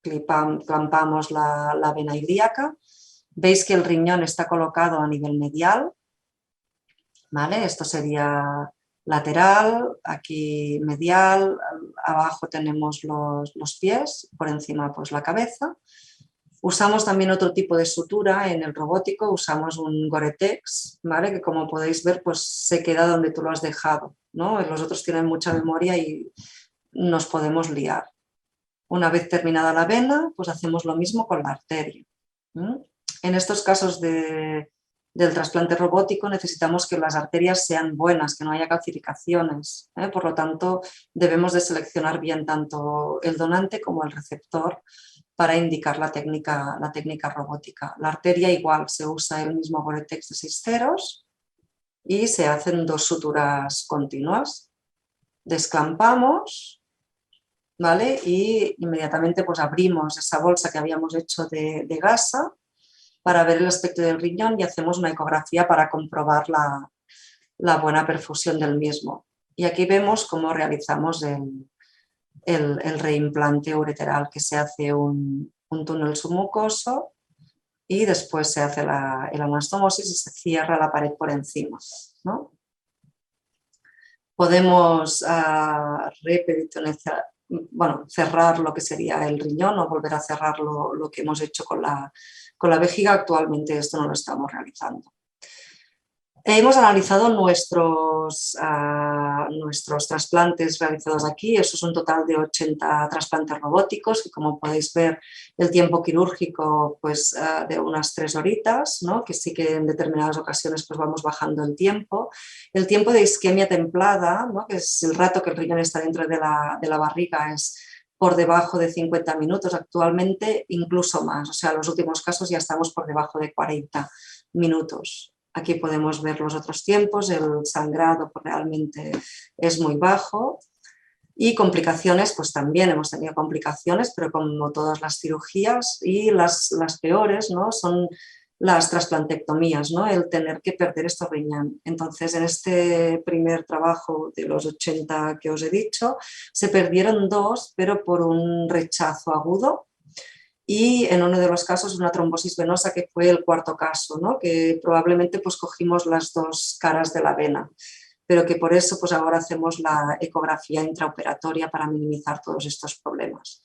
clampamos la vena ilíaca. Veis que el riñón está colocado a nivel medial, ¿vale? Esto sería lateral, aquí medial, abajo tenemos los pies, por encima pues la cabeza. Usamos también otro tipo de sutura en el robótico, usamos un Gore-Tex, ¿vale? Que como podéis ver pues se queda donde tú lo has dejado, ¿no? Los otros tienen mucha memoria y nos podemos liar. Una vez terminada la vena, pues hacemos lo mismo con la arteria. En estos casos del trasplante robótico necesitamos que las arterias sean buenas, que no haya calcificaciones, ¿eh? Por lo tanto, debemos de seleccionar bien tanto el donante como el receptor para indicar la técnica robótica. La arteria igual, se usa el mismo Gore-Tex de 6 ceros y se hacen 2 suturas continuas. Desclampamos, ¿vale? Y inmediatamente pues abrimos esa bolsa que habíamos hecho de gasa para ver el aspecto del riñón y hacemos una ecografía para comprobar la buena perfusión del mismo. Y aquí vemos cómo realizamos el reimplante ureteral, que se hace un túnel submucoso y después se hace el anastomosis y se cierra la pared por encima, ¿no? Podemos cerrar lo que sería el riñón o volver a cerrar lo que hemos hecho con la vejiga. Actualmente esto no lo estamos realizando. Hemos analizado nuestros trasplantes realizados aquí. Eso es un total de 80 trasplantes robóticos, que como podéis ver el tiempo quirúrgico pues, de unas 3 horitas, ¿no? Que sí que en determinadas ocasiones pues, vamos bajando el tiempo. El tiempo de isquemia templada, ¿no? Que es el rato que el riñón está dentro de la barriga, es por debajo de 50 minutos actualmente, incluso más. O sea, en los últimos casos ya estamos por debajo de 40 minutos. Aquí podemos ver los otros tiempos, el sangrado pues realmente es muy bajo y complicaciones, pues también hemos tenido complicaciones, pero como todas las cirugías y las peores, ¿no? Son las trasplantectomías, ¿no? El tener que perder estos riñón. Entonces, en este primer trabajo de los 80 que os he dicho, se perdieron 2, pero por un rechazo agudo. Y en uno de los casos una trombosis venosa, que fue el 4.º caso, ¿no? Que probablemente pues, cogimos las 2 caras de la vena, pero que por eso pues, ahora hacemos la ecografía intraoperatoria para minimizar todos estos problemas.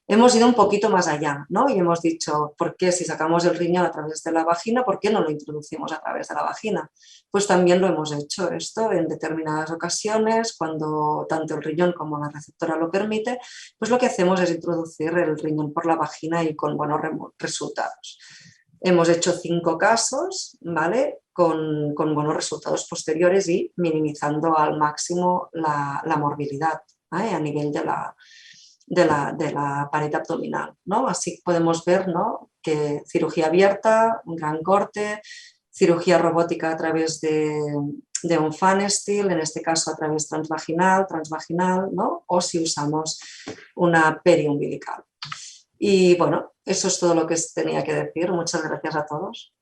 hemos ido un poquito más allá, ¿no? Y hemos dicho, ¿por qué si sacamos el riñón a través de la vagina, por qué no lo introducimos a través de la vagina? Pues también lo hemos hecho esto en determinadas ocasiones, cuando tanto el riñón como la receptora lo permite, pues lo que hacemos es introducir el riñón por la vagina y con buenos resultados. Hemos hecho 5 casos, ¿vale? Con buenos resultados posteriores y minimizando al máximo la morbilidad, ¿vale? A nivel de la pared abdominal, ¿no? Así podemos ver, ¿no?, que cirugía abierta, un gran corte, cirugía robótica a través de un fan steel, en este caso a través transvaginal, ¿no?, o si usamos una periumbilical. Y bueno, eso es todo lo que tenía que decir. Muchas gracias a todos.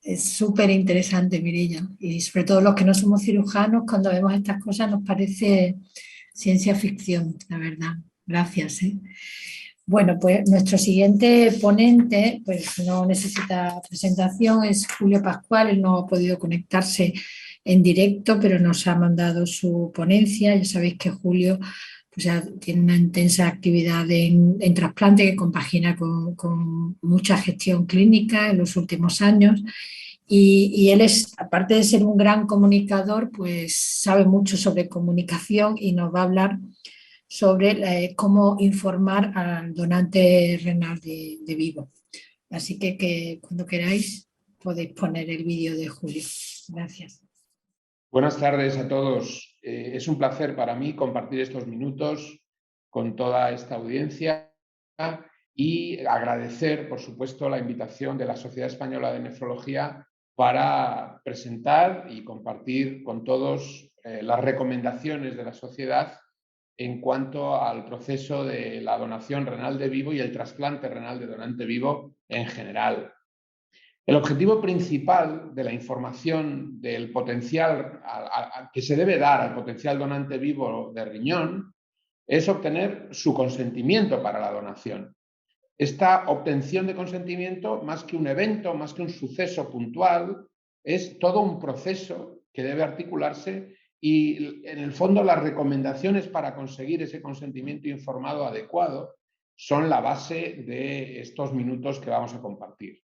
Es súper interesante, Mireia, y sobre todo los que no somos cirujanos, cuando vemos estas cosas nos parece ciencia ficción, la verdad. Gracias. Bueno, pues nuestro siguiente ponente pues no necesita presentación, es Julio Pascual. Él no ha podido conectarse en directo, pero nos ha mandado su ponencia. Ya sabéis que Julio pues ya tiene una intensa actividad en trasplante que compagina con mucha gestión clínica en los últimos años. Y él es, aparte de ser un gran comunicador, pues sabe mucho sobre comunicación y nos va a hablar sobre cómo informar al donante renal de vivo. Así que cuando queráis podéis poner el vídeo de Julio. Gracias. Buenas tardes a todos. Es un placer para mí compartir estos minutos con toda esta audiencia y agradecer, por supuesto, la invitación de la Sociedad Española de Nefrología para presentar y compartir con todos las recomendaciones de la sociedad en cuanto al proceso de la donación renal de vivo y el trasplante renal de donante vivo en general. El objetivo principal de la información del potencial que se debe dar al potencial donante vivo de riñón es obtener su consentimiento para la donación. Esta obtención de consentimiento, más que un evento, más que un suceso puntual, es todo un proceso que debe articularse y, en el fondo, las recomendaciones para conseguir ese consentimiento informado adecuado son la base de estos minutos que vamos a compartir.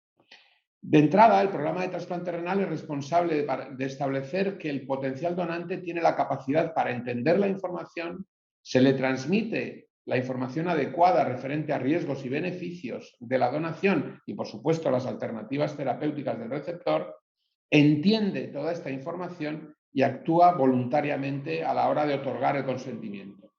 De entrada, el programa de trasplante renal es responsable de establecer que el potencial donante tiene la capacidad para entender la información, se le transmite la información adecuada referente a riesgos y beneficios de la donación y, por supuesto, las alternativas terapéuticas del receptor, entiende toda esta información y actúa voluntariamente a la hora de otorgar el consentimiento.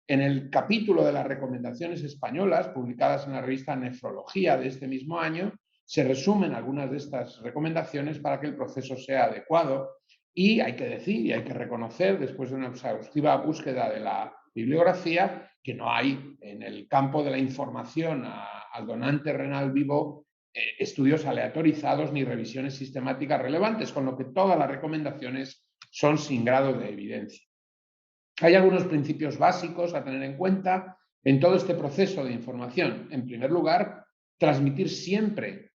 En el capítulo de las recomendaciones españolas, publicadas en la revista Nefrología de este mismo año, se resumen algunas de estas recomendaciones para que el proceso sea adecuado y hay que decir y hay que reconocer, después de una exhaustiva búsqueda de la bibliografía, que no hay en el campo de la información al donante renal vivo estudios aleatorizados ni revisiones sistemáticas relevantes, con lo que todas las recomendaciones son sin grado de evidencia. Hay algunos principios básicos a tener en cuenta en todo este proceso de información. En primer lugar, transmitir siempre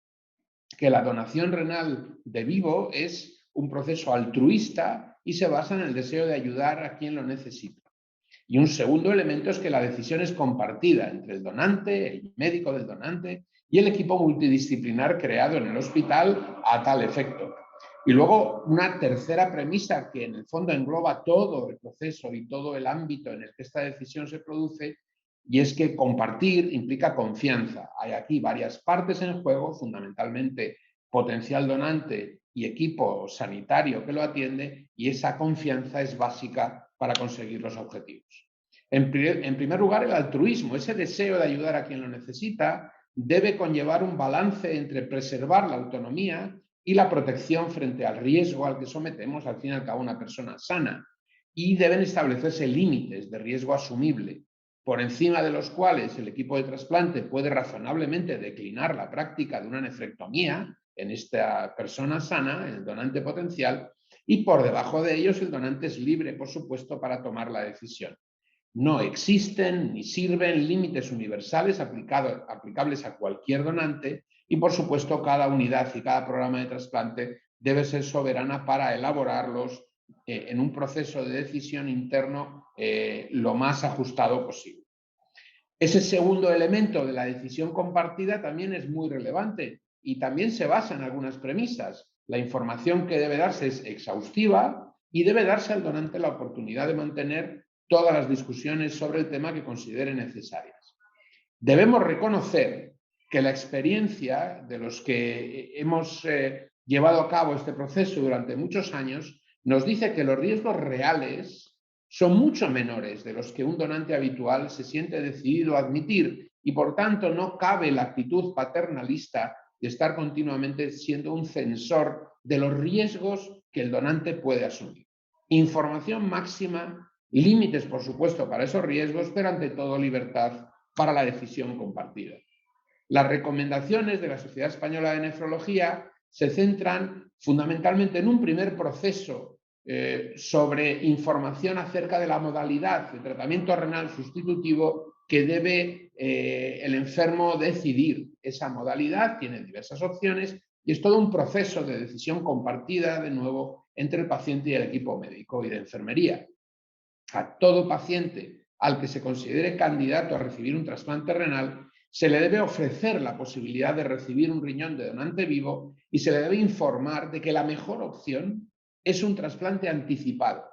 que la donación renal de vivo es un proceso altruista y se basa en el deseo de ayudar a quien lo necesita. Y un segundo elemento es que la decisión es compartida entre el donante, el médico del donante y el equipo multidisciplinar creado en el hospital a tal efecto. Y luego una tercera premisa que en el fondo engloba todo el proceso y todo el ámbito en el que esta decisión se produce, y es que compartir implica confianza. Hay aquí varias partes en juego, fundamentalmente potencial donante y equipo sanitario que lo atiende, y esa confianza es básica para conseguir los objetivos. En primer lugar, el altruismo, ese deseo de ayudar a quien lo necesita, debe conllevar un balance entre preservar la autonomía y la protección frente al riesgo al que sometemos, al fin y al cabo, una persona sana. Y deben establecerse límites de riesgo asumible, por encima de los cuales el equipo de trasplante puede razonablemente declinar la práctica de una nefrectomía en esta persona sana, el donante potencial, y por debajo de ellos el donante es libre, por supuesto, para tomar la decisión. No existen ni sirven límites universales aplicables a cualquier donante y, por supuesto, cada unidad y cada programa de trasplante debe ser soberana para elaborarlos en un proceso de decisión interno lo más ajustado posible. Ese segundo elemento de la decisión compartida también es muy relevante y también se basa en algunas premisas. La información que debe darse es exhaustiva y debe darse al donante la oportunidad de mantener todas las discusiones sobre el tema que considere necesarias. Debemos reconocer que la experiencia de los que hemos llevado a cabo este proceso durante muchos años nos dice que los riesgos reales son mucho menores de los que un donante habitual se siente decidido a admitir y por tanto no cabe la actitud paternalista de estar continuamente siendo un censor de los riesgos que el donante puede asumir. Información máxima, límites por supuesto para esos riesgos, pero ante todo libertad para la decisión compartida. Las recomendaciones de la Sociedad Española de Nefrología se centran fundamentalmente en un primer proceso sobre información acerca de la modalidad de tratamiento renal sustitutivo que debe el enfermo decidir. Esa modalidad tiene diversas opciones y es todo un proceso de decisión compartida, de nuevo, entre el paciente y el equipo médico y de enfermería. A todo paciente al que se considere candidato a recibir un trasplante renal, se le debe ofrecer la posibilidad de recibir un riñón de donante vivo y se le debe informar de que la mejor opción es un trasplante anticipado,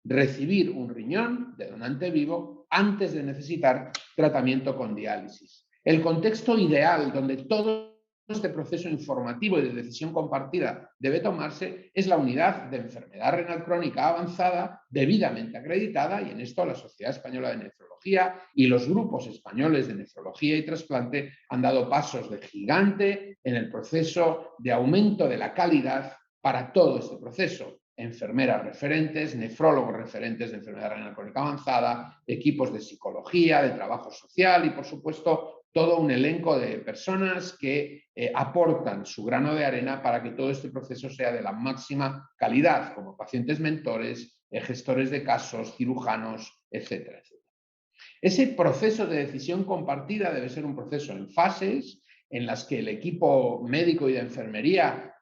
recibir un riñón de donante vivo antes de necesitar tratamiento con diálisis. El contexto ideal donde todo este proceso informativo y de decisión compartida debe tomarse es la unidad de enfermedad renal crónica avanzada debidamente acreditada, y en esto la Sociedad Española de Nefrología y los grupos españoles de nefrología y trasplante han dado pasos de gigante en el proceso de aumento de la calidad para todo este proceso. Enfermeras referentes, nefrólogos referentes de enfermedad renal crónica avanzada, equipos de psicología, de trabajo social y, por supuesto, todo un elenco de personas que aportan su grano de arena para que todo este proceso sea de la máxima calidad, como pacientes mentores, gestores de casos, cirujanos, etcétera, etcétera. Ese proceso de decisión compartida debe ser un proceso en fases en las que el equipo médico y de enfermería,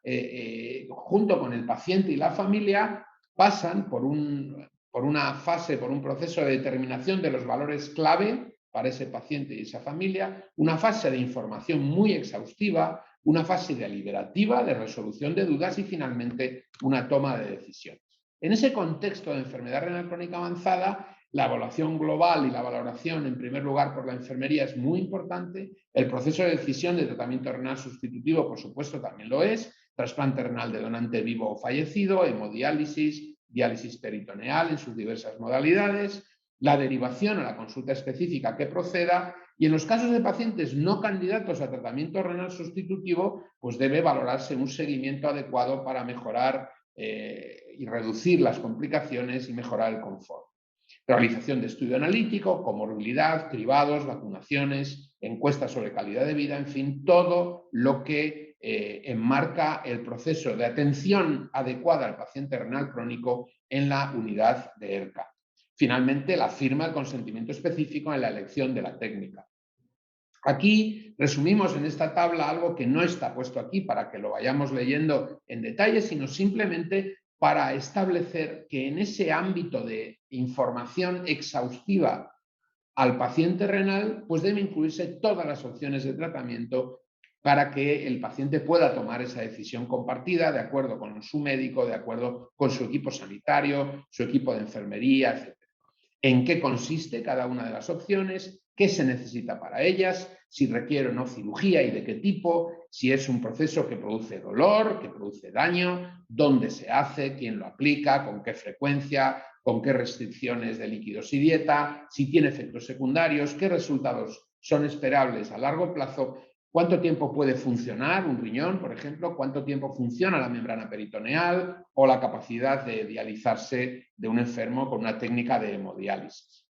junto con el paciente y la familia, pasan por una fase, por un proceso de determinación de los valores clave para ese paciente y esa familia, una fase de información muy exhaustiva, una fase deliberativa de resolución de dudas y finalmente una toma de decisiones. En ese contexto de enfermedad renal crónica avanzada, la evaluación global y la valoración, en primer lugar, por la enfermería es muy importante. El proceso de decisión de tratamiento renal sustitutivo, por supuesto, también lo es. Trasplante renal de donante vivo o fallecido, hemodiálisis, diálisis peritoneal en sus diversas modalidades, la derivación a la consulta específica que proceda y en los casos de pacientes no candidatos a tratamiento renal sustitutivo, pues debe valorarse un seguimiento adecuado para mejorar y reducir las complicaciones y mejorar el confort. Realización de estudio analítico, comorbilidad, cribados, vacunaciones, encuestas sobre calidad de vida, en fin, todo lo que enmarca el proceso de atención adecuada al paciente renal crónico en la unidad de ERCA. Finalmente, la firma del consentimiento específico en la elección de la técnica. Aquí resumimos en esta tabla algo que no está puesto aquí para que lo vayamos leyendo en detalle, sino simplemente para establecer que en ese ámbito de información exhaustiva al paciente renal, pues deben incluirse todas las opciones de tratamiento para que el paciente pueda tomar esa decisión compartida de acuerdo con su médico, de acuerdo con su equipo sanitario, su equipo de enfermería, etc. En qué consiste cada una de las opciones, qué se necesita para ellas, si requiere o no cirugía y de qué tipo, si es un proceso que produce dolor, que produce daño, dónde se hace, quién lo aplica, con qué frecuencia, con qué restricciones de líquidos y dieta, si tiene efectos secundarios, qué resultados son esperables a largo plazo, cuánto tiempo puede funcionar un riñón, por ejemplo, cuánto tiempo funciona la membrana peritoneal o la capacidad de dializarse de un enfermo con una técnica de hemodiálisis.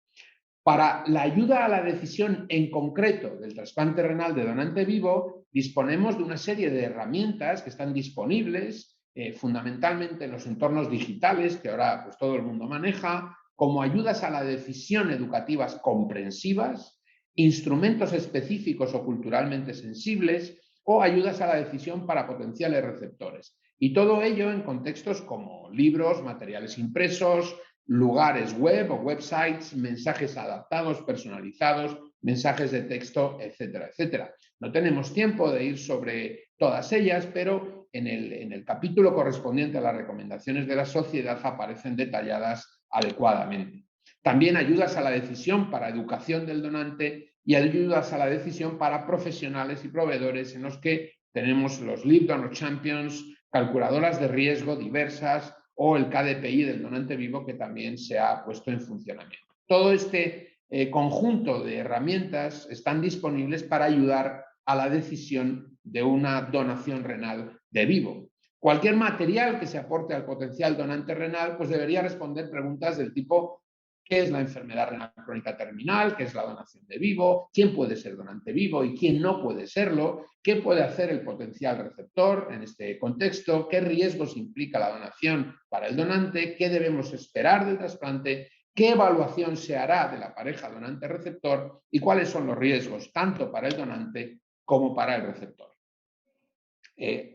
Para la ayuda a la decisión en concreto del trasplante renal de donante vivo, disponemos de una serie de herramientas que están disponibles fundamentalmente en los entornos digitales que ahora pues, todo el mundo maneja, como ayudas a la decisión educativas comprensivas, instrumentos específicos o culturalmente sensibles o ayudas a la decisión para potenciales receptores. Y todo ello en contextos como libros, materiales impresos, lugares web o websites, mensajes adaptados, personalizados, mensajes de texto, etcétera, etcétera. No tenemos tiempo de ir sobre todas ellas, pero en el capítulo correspondiente a las recomendaciones de la sociedad aparecen detalladas adecuadamente. También ayudas a la decisión para educación del donante y ayudas a la decisión para profesionales y proveedores, en los que tenemos los Lead Donor Champions, calculadoras de riesgo diversas o el KDPI del donante vivo, que también se ha puesto en funcionamiento. Todo este conjunto de herramientas están disponibles para ayudar a la decisión de una donación renal de vivo. Cualquier material que se aporte al potencial donante renal pues debería responder preguntas del tipo: ¿qué es la enfermedad renal crónica terminal? ¿Qué es la donación de vivo? ¿Quién puede ser donante vivo y quién no puede serlo? ¿Qué puede hacer el potencial receptor en este contexto? ¿Qué riesgos implica la donación para el donante? ¿Qué debemos esperar del trasplante? ¿Qué evaluación se hará de la pareja donante-receptor? ¿Y cuáles son los riesgos tanto para el donante como para el receptor?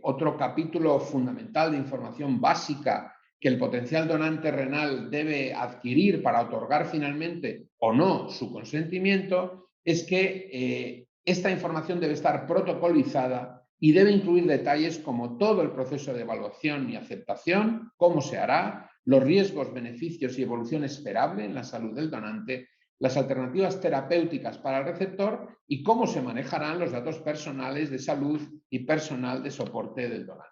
Otro capítulo fundamental de información básica que el potencial donante renal debe adquirir para otorgar finalmente o no su consentimiento es que esta información debe estar protocolizada y debe incluir detalles como todo el proceso de evaluación y aceptación, cómo se hará, los riesgos, beneficios y evolución esperable en la salud del donante, las alternativas terapéuticas para el receptor y cómo se manejarán los datos personales de salud y personal de soporte del donante.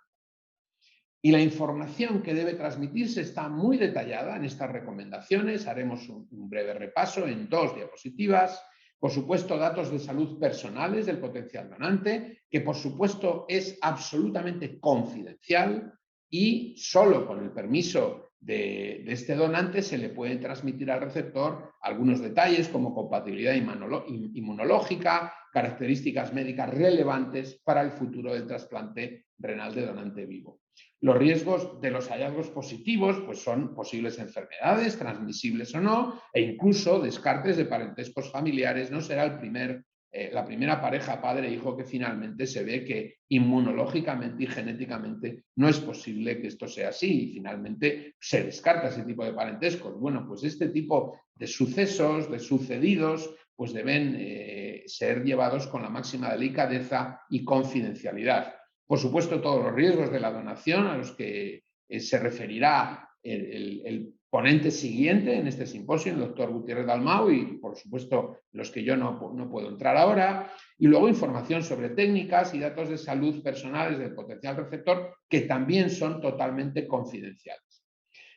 Y la información que debe transmitirse está muy detallada en estas recomendaciones. Haremos un breve repaso en 2 diapositivas. Por supuesto, datos de salud personales del potencial donante, que por supuesto es absolutamente confidencial y solo con el permiso de este donante se le pueden transmitir al receptor algunos detalles como compatibilidad inmunológica, características médicas relevantes para el futuro del trasplante renal de donante vivo. Los riesgos de los hallazgos positivos pues son posibles enfermedades, transmisibles o no, e incluso descartes de parentescos familiares. No será la primera pareja padre-hijo que finalmente se ve que inmunológicamente y genéticamente no es posible que esto sea así y finalmente se descarta ese tipo de parentescos. Bueno, pues este tipo de sucesos, de sucedidos, pues deben ser llevados con la máxima delicadeza y confidencialidad. Por supuesto, todos los riesgos de la donación a los que se referirá el ponente siguiente en este simposio, el doctor Gutiérrez Dalmau, y por supuesto los que yo no puedo entrar ahora, y luego información sobre técnicas y datos de salud personales del potencial receptor que también son totalmente confidenciales.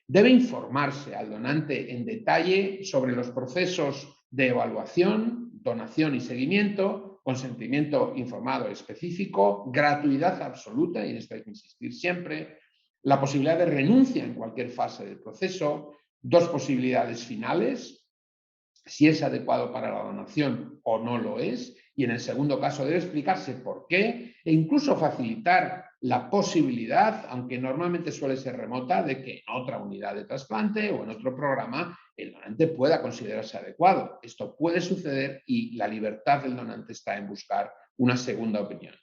Debe informarse al donante en detalle sobre los procesos de evaluación, donación y seguimiento, consentimiento informado específico, gratuidad absoluta, y en esto hay que insistir siempre, la posibilidad de renuncia en cualquier fase del proceso, 2 posibilidades finales, si es adecuado para la donación o no lo es, y en el segundo caso debe explicarse por qué e incluso facilitar la posibilidad, aunque normalmente suele ser remota, de que en otra unidad de trasplante o en otro programa el donante pueda considerarse adecuado. Esto puede suceder y la libertad del donante está en buscar una segunda opinión.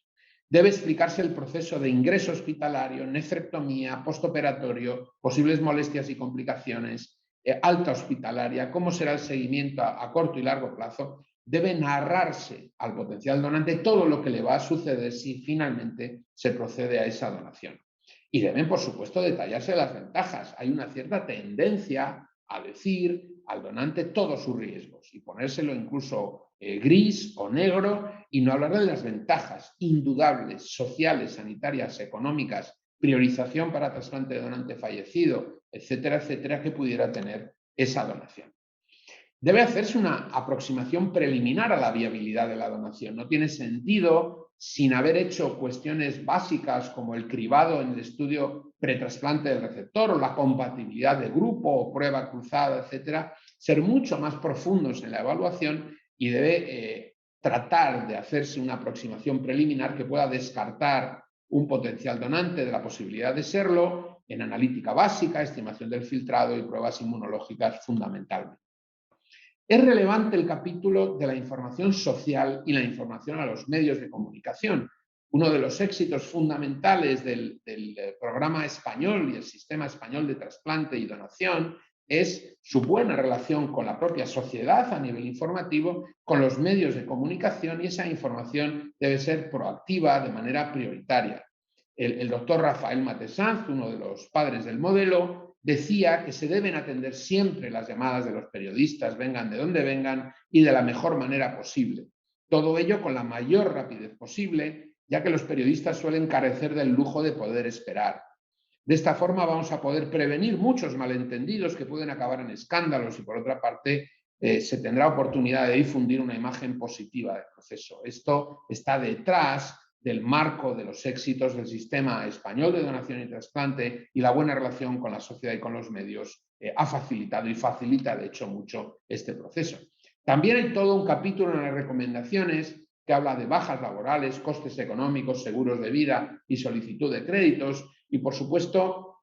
Debe explicarse el proceso de ingreso hospitalario, nefrectomía, postoperatorio, posibles molestias y complicaciones, alta hospitalaria, cómo será el seguimiento a corto y largo plazo. Debe narrarse al potencial donante todo lo que le va a suceder si finalmente se procede a esa donación. Y deben, por supuesto, detallarse las ventajas. Hay una cierta tendencia a decir al donante todos sus riesgos y ponérselo incluso gris o negro y no hablar de las ventajas indudables, sociales, sanitarias, económicas, priorización para trasplante de donante fallecido, etcétera, etcétera, que pudiera tener esa donación. Debe hacerse una aproximación preliminar a la viabilidad de la donación. No tiene sentido, sin haber hecho cuestiones básicas como el cribado en el estudio pretrasplante del receptor o la compatibilidad de grupo o prueba cruzada, etcétera, ser mucho más profundos en la evaluación y debe tratar de hacerse una aproximación preliminar que pueda descartar un potencial donante de la posibilidad de serlo en analítica básica, estimación del filtrado y pruebas inmunológicas fundamentalmente. Es relevante el capítulo de la información social y la información a los medios de comunicación. Uno de los éxitos fundamentales del programa español y el sistema español de trasplante y donación es su buena relación con la propia sociedad a nivel informativo, con los medios de comunicación, y esa información debe ser proactiva de manera prioritaria. El doctor Rafael Matesanz, uno de los padres del modelo, decía que se deben atender siempre las llamadas de los periodistas, vengan de donde vengan, y de la mejor manera posible. Todo ello con la mayor rapidez posible, ya que los periodistas suelen carecer del lujo de poder esperar. De esta forma vamos a poder prevenir muchos malentendidos que pueden acabar en escándalos, y por otra parte se tendrá oportunidad de difundir una imagen positiva del proceso. Esto está detrás del marco de los éxitos del sistema español de donación y trasplante, y la buena relación con la sociedad y con los medios ha facilitado y facilita de hecho mucho este proceso. También hay todo un capítulo en las recomendaciones que habla de bajas laborales, costes económicos, seguros de vida y solicitud de créditos, y por supuesto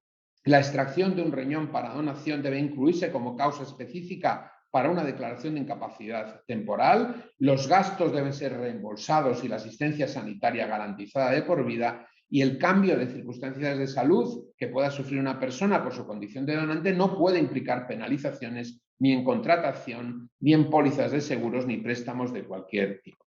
la extracción de un riñón para donación debe incluirse como causa específica para una declaración de incapacidad temporal. Los gastos deben ser reembolsados y la asistencia sanitaria garantizada de por vida, y el cambio de circunstancias de salud que pueda sufrir una persona por su condición de donante no puede implicar penalizaciones ni en contratación, ni en pólizas de seguros, ni préstamos de cualquier tipo.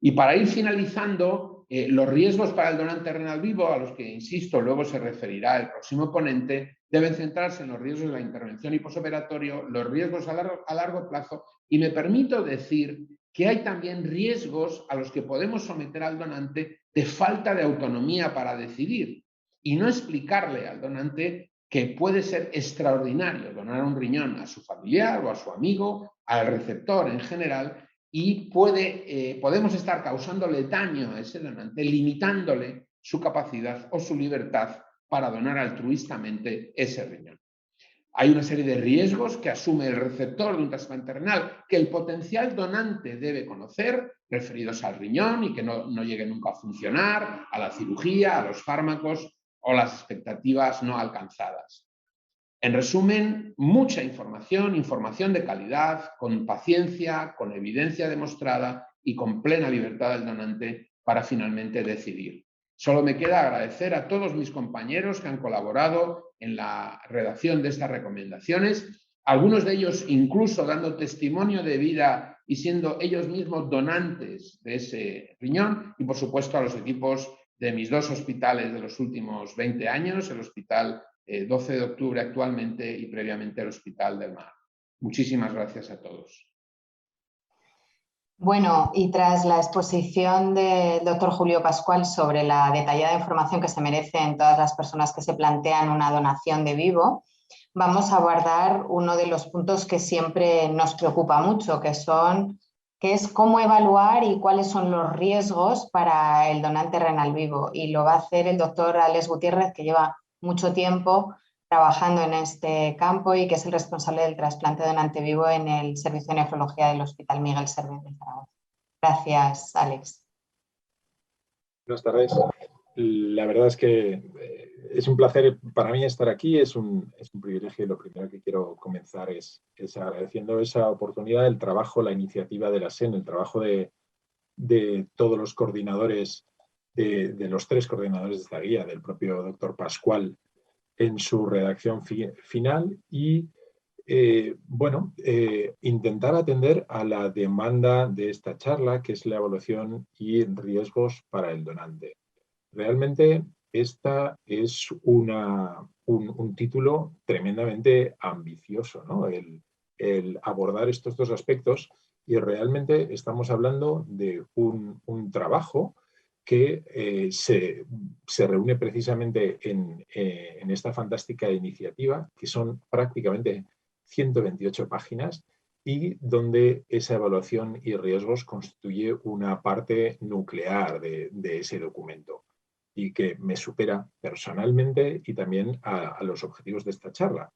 Y para ir finalizando, los riesgos para el donante renal vivo, a los que, insisto, luego se referirá el próximo ponente, deben centrarse en los riesgos de la intervención y posoperatorio, los riesgos a largo plazo, y me permito decir que hay también riesgos a los que podemos someter al donante de falta de autonomía para decidir, y no explicarle al donante que puede ser extraordinario donar un riñón a su familiar o a su amigo, al receptor en general, y podemos estar causándole daño a ese donante, limitándole su capacidad o su libertad para donar altruistamente ese riñón. Hay una serie de riesgos que asume el receptor de un trasplante renal que el potencial donante debe conocer, referidos al riñón y que no llegue nunca a funcionar, a la cirugía, a los fármacos o las expectativas no alcanzadas. En resumen, mucha información de calidad, con paciencia, con evidencia demostrada y con plena libertad del donante para finalmente decidir. Solo me queda agradecer a todos mis compañeros que han colaborado en la redacción de estas recomendaciones, algunos de ellos incluso dando testimonio de vida y siendo ellos mismos donantes de ese riñón, y por supuesto a los equipos de mis dos hospitales de los últimos 20 años, el Hospital 12 de octubre actualmente y previamente el Hospital del Mar. Muchísimas gracias a todos. Bueno, y tras la exposición del doctor Julio Pascual sobre la detallada información que se merecen todas las personas que se plantean una donación de vivo, vamos a abordar uno de los puntos que siempre nos preocupa mucho, que es cómo evaluar y cuáles son los riesgos para el donante renal vivo. Y lo va a hacer el doctor Alex Gutiérrez, que lleva mucho tiempo trabajando en este campo y que es el responsable del trasplante de donante vivo en el Servicio de Nefrología del Hospital Miguel Servet de Zaragoza. Gracias, Alex. Buenas tardes. La verdad es que es un placer para mí estar aquí, es un privilegio, y lo primero que quiero comenzar es agradeciendo esa oportunidad, el trabajo, la iniciativa de la SEN, el trabajo de todos los coordinadores, de los 3 coordinadores de esta guía, del propio doctor Pascual en su redacción final, y intentar atender a la demanda de esta charla, que es la evaluación y riesgos para el donante. Realmente esta es un título tremendamente ambicioso, ¿no? El abordar estos 2 aspectos, y realmente estamos hablando de un trabajo que se reúne precisamente en esta fantástica iniciativa, que son prácticamente 128 páginas, y donde esa evaluación y riesgos constituye una parte nuclear de ese documento, y que me supera personalmente y también a los objetivos de esta charla.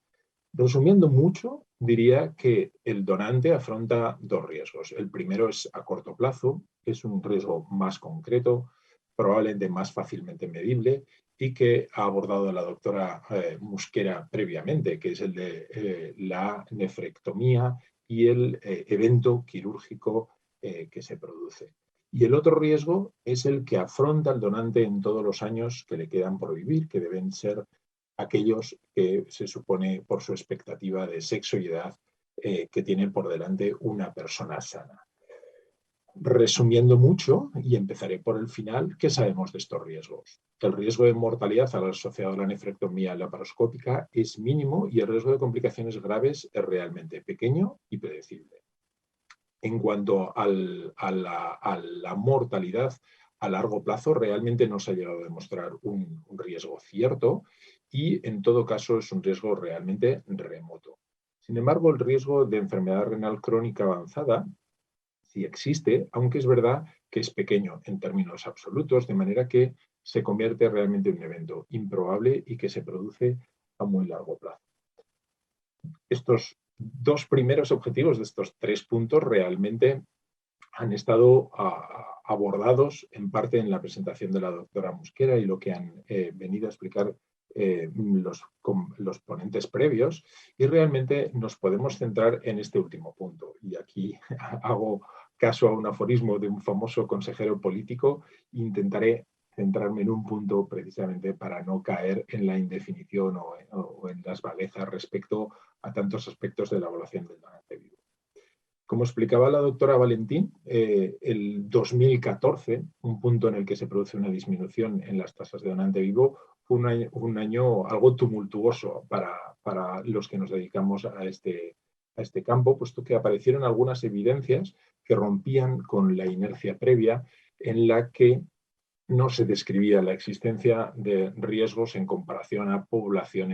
Resumiendo mucho, diría que el donante afronta 2 riesgos. El primero es a corto plazo, es un riesgo más concreto, probablemente más fácilmente medible, y que ha abordado la doctora Musquera previamente, que es el de la nefrectomía y el evento quirúrgico que se produce. Y el otro riesgo es el que afronta el donante en todos los años que le quedan por vivir, que deben ser aquellos que se supone por su expectativa de sexo y edad que tiene por delante una persona sana. Resumiendo mucho, y empezaré por el final, ¿qué sabemos de estos riesgos? El riesgo de mortalidad asociado a la nefrectomía laparoscópica es mínimo y el riesgo de complicaciones graves es realmente pequeño y predecible. En cuanto a la mortalidad a largo plazo, realmente no se ha llegado a demostrar un riesgo cierto y, en todo caso, es un riesgo realmente remoto. Sin embargo, el riesgo de enfermedad renal crónica avanzada sí existe, aunque es verdad que es pequeño en términos absolutos, de manera que se convierte realmente en un evento improbable y que se produce a muy largo plazo. Estos dos primeros objetivos de estos 3 puntos realmente han estado abordados en parte en la presentación de la doctora Mosquera y lo que han venido a explicar los ponentes previos, y realmente nos podemos centrar en este último punto. Y aquí hago caso a un aforismo de un famoso consejero político e intentaré centrarme en un punto precisamente para no caer en la indefinición o en las vaguezas respecto a tantos aspectos de la evaluación del donante vivo. Como explicaba la doctora Valentín, el 2014, un punto en el que se produce una disminución en las tasas de donante vivo, fue un año algo tumultuoso para los que nos dedicamos a este campo, puesto que aparecieron algunas evidencias que rompían con la inercia previa en la que no se describía la existencia de riesgos en comparación a población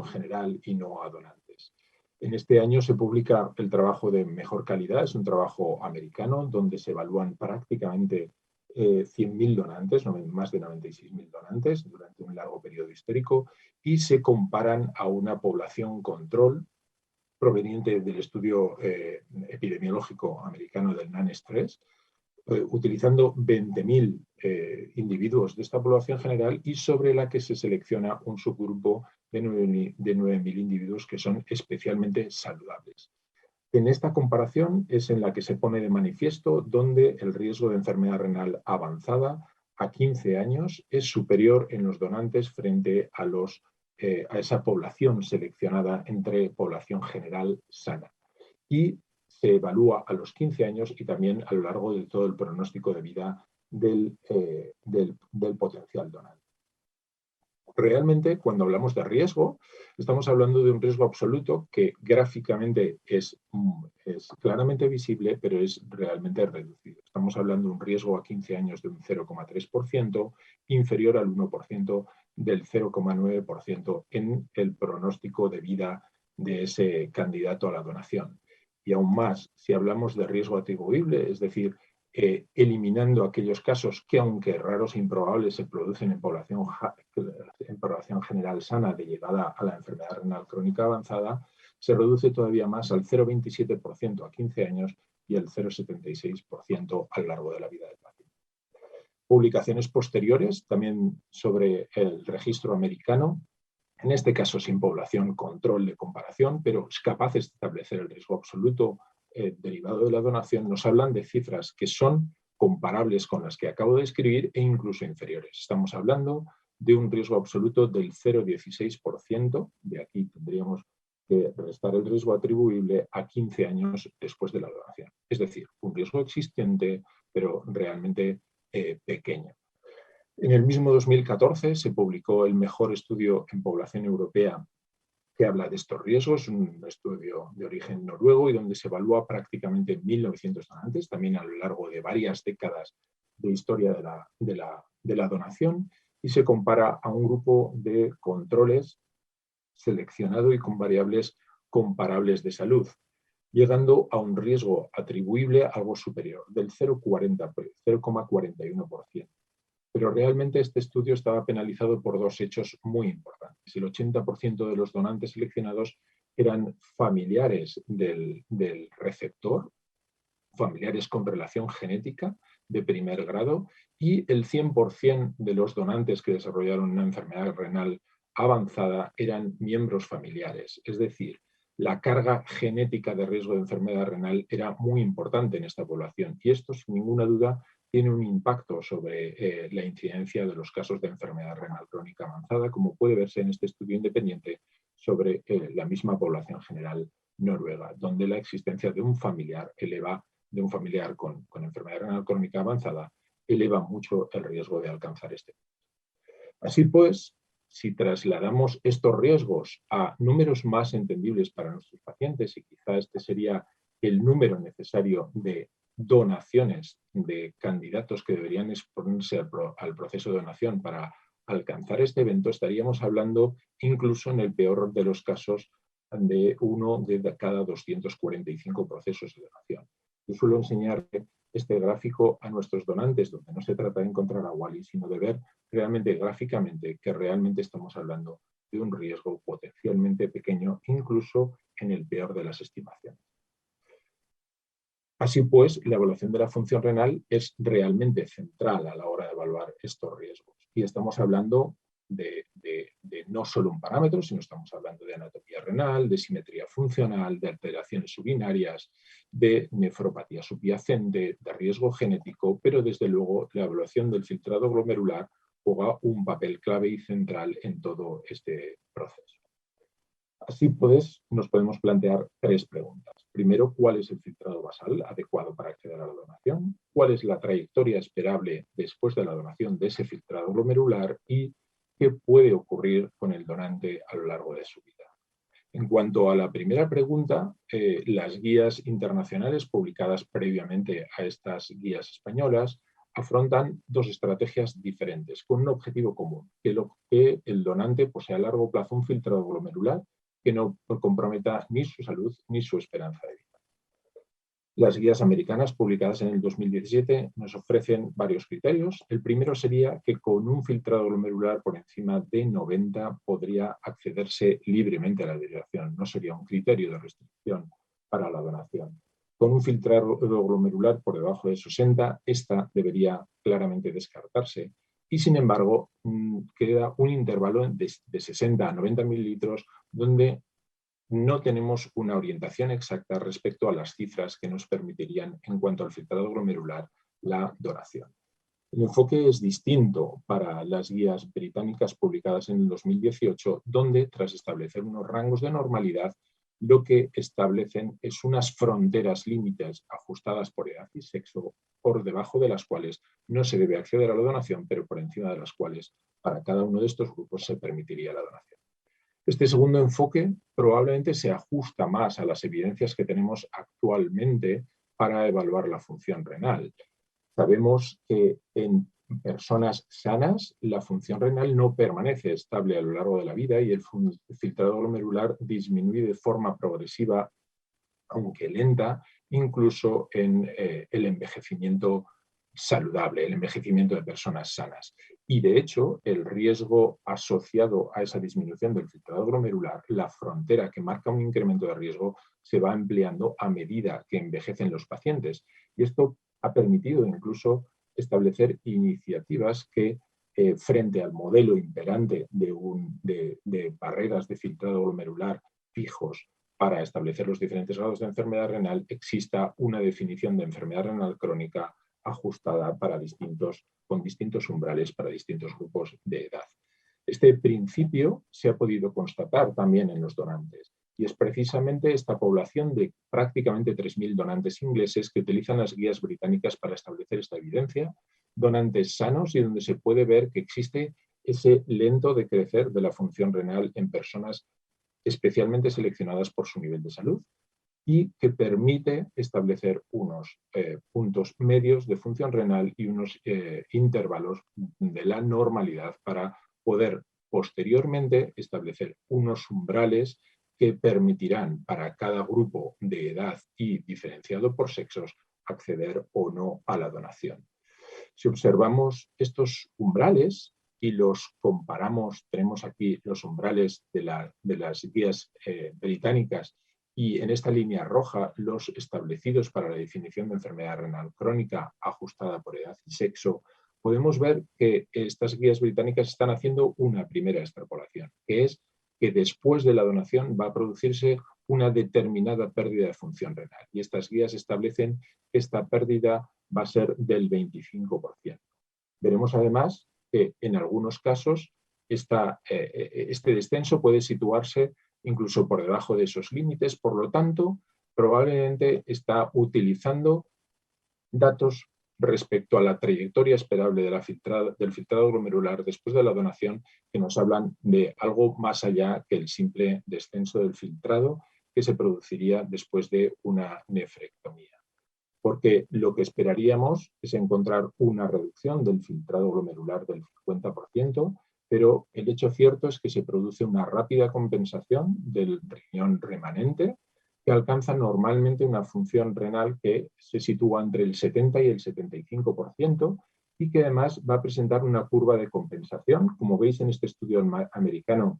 general y no a donantes. En este año se publica el trabajo de mejor calidad, es un trabajo americano donde se evalúan prácticamente 100.000 donantes, más de 96.000 donantes durante un largo periodo histórico, y se comparan a una población control proveniente del estudio epidemiológico americano del NANES-3, utilizando 20.000 individuos de esta población general y sobre la que se selecciona un subgrupo de 9.000 individuos que son especialmente saludables. En esta comparación es en la que se pone de manifiesto donde el riesgo de enfermedad renal avanzada a 15 años es superior en los donantes frente a esa población seleccionada entre población general sana. Y se evalúa a los 15 años y también a lo largo de todo el pronóstico de vida del potencial donante. Realmente, cuando hablamos de riesgo, estamos hablando de un riesgo absoluto que gráficamente es claramente visible, pero es realmente reducido. Estamos hablando de un riesgo a 15 años de un 0,3%, inferior al 1% del 0,9% en el pronóstico de vida de ese candidato a la donación. Y aún más, si hablamos de riesgo atribuible, es decir, eliminando aquellos casos que, aunque raros e improbables, se producen en población general sana de llegada a la enfermedad renal crónica avanzada, se reduce todavía más al 0,27% a 15 años y al 0,76% a lo largo de la vida del paciente. Publicaciones posteriores también sobre el registro americano, en este caso sin población control de comparación, pero capaces de establecer el riesgo absoluto derivado de la donación, nos hablan de cifras que son comparables con las que acabo de describir e incluso inferiores. Estamos hablando de un riesgo absoluto del 0,16%, de aquí tendríamos que restar el riesgo atribuible a 15 años después de la donación. Es decir, un riesgo existente, pero realmente pequeño. En el mismo 2014 se publicó el mejor estudio en población europea que habla de estos riesgos, un estudio de origen noruego y donde se evalúa prácticamente 1.900 donantes, también a lo largo de varias décadas de historia de la donación, y se compara a un grupo de controles seleccionado y con variables comparables de salud, llegando a un riesgo atribuible algo superior, del 0,41%. Pero realmente este estudio estaba penalizado por dos hechos muy importantes. El 80% de los donantes seleccionados eran familiares del receptor, familiares con relación genética de primer grado, y el 100% de los donantes que desarrollaron una enfermedad renal avanzada eran miembros familiares. Es decir, la carga genética de riesgo de enfermedad renal era muy importante en esta población y esto, sin ninguna duda, tiene un impacto sobre la incidencia de los casos de enfermedad renal crónica avanzada, como puede verse en este estudio independiente sobre la misma población general noruega, donde la existencia de un familiar con enfermedad renal crónica avanzada eleva mucho el riesgo de alcanzar este. Así pues, si trasladamos estos riesgos a números más entendibles para nuestros pacientes, y quizá este sería el número necesario de donaciones de candidatos que deberían exponerse al proceso de donación para alcanzar este evento, estaríamos hablando incluso en el peor de los casos de 1 de cada 245 procesos de donación. Yo suelo enseñar este gráfico a nuestros donantes, donde no se trata de encontrar a Wally, sino de ver realmente gráficamente que realmente estamos hablando de un riesgo potencialmente pequeño, incluso en el peor de las estimaciones. Así pues, la evaluación de la función renal es realmente central a la hora de evaluar estos riesgos. Y estamos hablando de no solo un parámetro, sino estamos hablando de anatomía renal, de simetría funcional, de alteraciones urinarias, de nefropatía subyacente, de riesgo genético, pero desde luego la evaluación del filtrado glomerular juega un papel clave y central en todo este proceso. Así pues, nos podemos plantear 3 preguntas. Primero, ¿cuál es el filtrado basal adecuado para acceder a la donación? ¿Cuál es la trayectoria esperable después de la donación de ese filtrado glomerular? ¿Y qué puede ocurrir con el donante a lo largo de su vida? En cuanto a la primera pregunta, las guías internacionales publicadas previamente a estas guías españolas afrontan 2 estrategias diferentes, con un objetivo común, que el donante posea a largo plazo un filtrado glomerular que no comprometa ni su salud ni su esperanza de vida. Las guías americanas publicadas en el 2017 nos ofrecen varios criterios. El primero sería que con un filtrado glomerular por encima de 90 podría accederse libremente a la donación. No sería un criterio de restricción para la donación. Con un filtrado glomerular por debajo de 60, esta debería claramente descartarse. Y sin embargo, queda un intervalo de 60 a 90 mililitros donde no tenemos una orientación exacta respecto a las cifras que nos permitirían, en cuanto al filtrado glomerular, la donación. El enfoque es distinto para las guías británicas publicadas en el 2018, donde, tras establecer unos rangos de normalidad, lo que establecen es unas fronteras límites ajustadas por edad y sexo, por debajo de las cuales no se debe acceder a la donación, pero por encima de las cuales para cada uno de estos grupos se permitiría la donación. Este segundo enfoque probablemente se ajusta más a las evidencias que tenemos actualmente para evaluar la función renal. Sabemos que en personas sanas la función renal no permanece estable a lo largo de la vida y el filtrado glomerular disminuye de forma progresiva, aunque lenta, incluso en el envejecimiento saludable, el envejecimiento de personas sanas. Y de hecho, el riesgo asociado a esa disminución del filtrado glomerular, la frontera que marca un incremento de riesgo, se va ampliando a medida que envejecen los pacientes. Y esto ha permitido incluso establecer iniciativas que, frente al modelo imperante de barreras de filtrado glomerular fijos para establecer los diferentes grados de enfermedad renal, exista una definición de enfermedad renal crónica ajustada con distintos umbrales para distintos grupos de edad. Este principio se ha podido constatar también en los donantes y es precisamente esta población de prácticamente 3.000 donantes ingleses que utilizan las guías británicas para establecer esta evidencia, donantes sanos y donde se puede ver que existe ese lento decrecer de la función renal en personas especialmente seleccionadas por su nivel de salud, y que permite establecer unos puntos medios de función renal y unos intervalos de la normalidad para poder posteriormente establecer unos umbrales que permitirán para cada grupo de edad y diferenciado por sexos acceder o no a la donación. Si observamos estos umbrales y los comparamos, tenemos aquí los umbrales de las guías británicas y en esta línea roja los establecidos para la definición de enfermedad renal crónica ajustada por edad y sexo, podemos ver que estas guías británicas están haciendo una primera extrapolación, que es que después de la donación va a producirse una determinada pérdida de función renal. Y estas guías establecen que esta pérdida va a ser del 25%. Veremos además que en algunos casos este descenso puede situarse incluso por debajo de esos límites, por lo tanto, probablemente está utilizando datos respecto a la trayectoria esperable del filtrado glomerular después de la donación que nos hablan de algo más allá que el simple descenso del filtrado que se produciría después de una nefrectomía. Porque lo que esperaríamos es encontrar una reducción del filtrado glomerular del 50%, pero el hecho cierto es que se produce una rápida compensación del riñón remanente que alcanza normalmente una función renal que se sitúa entre el 70 y el 75% y que además va a presentar una curva de compensación, como veis en este estudio americano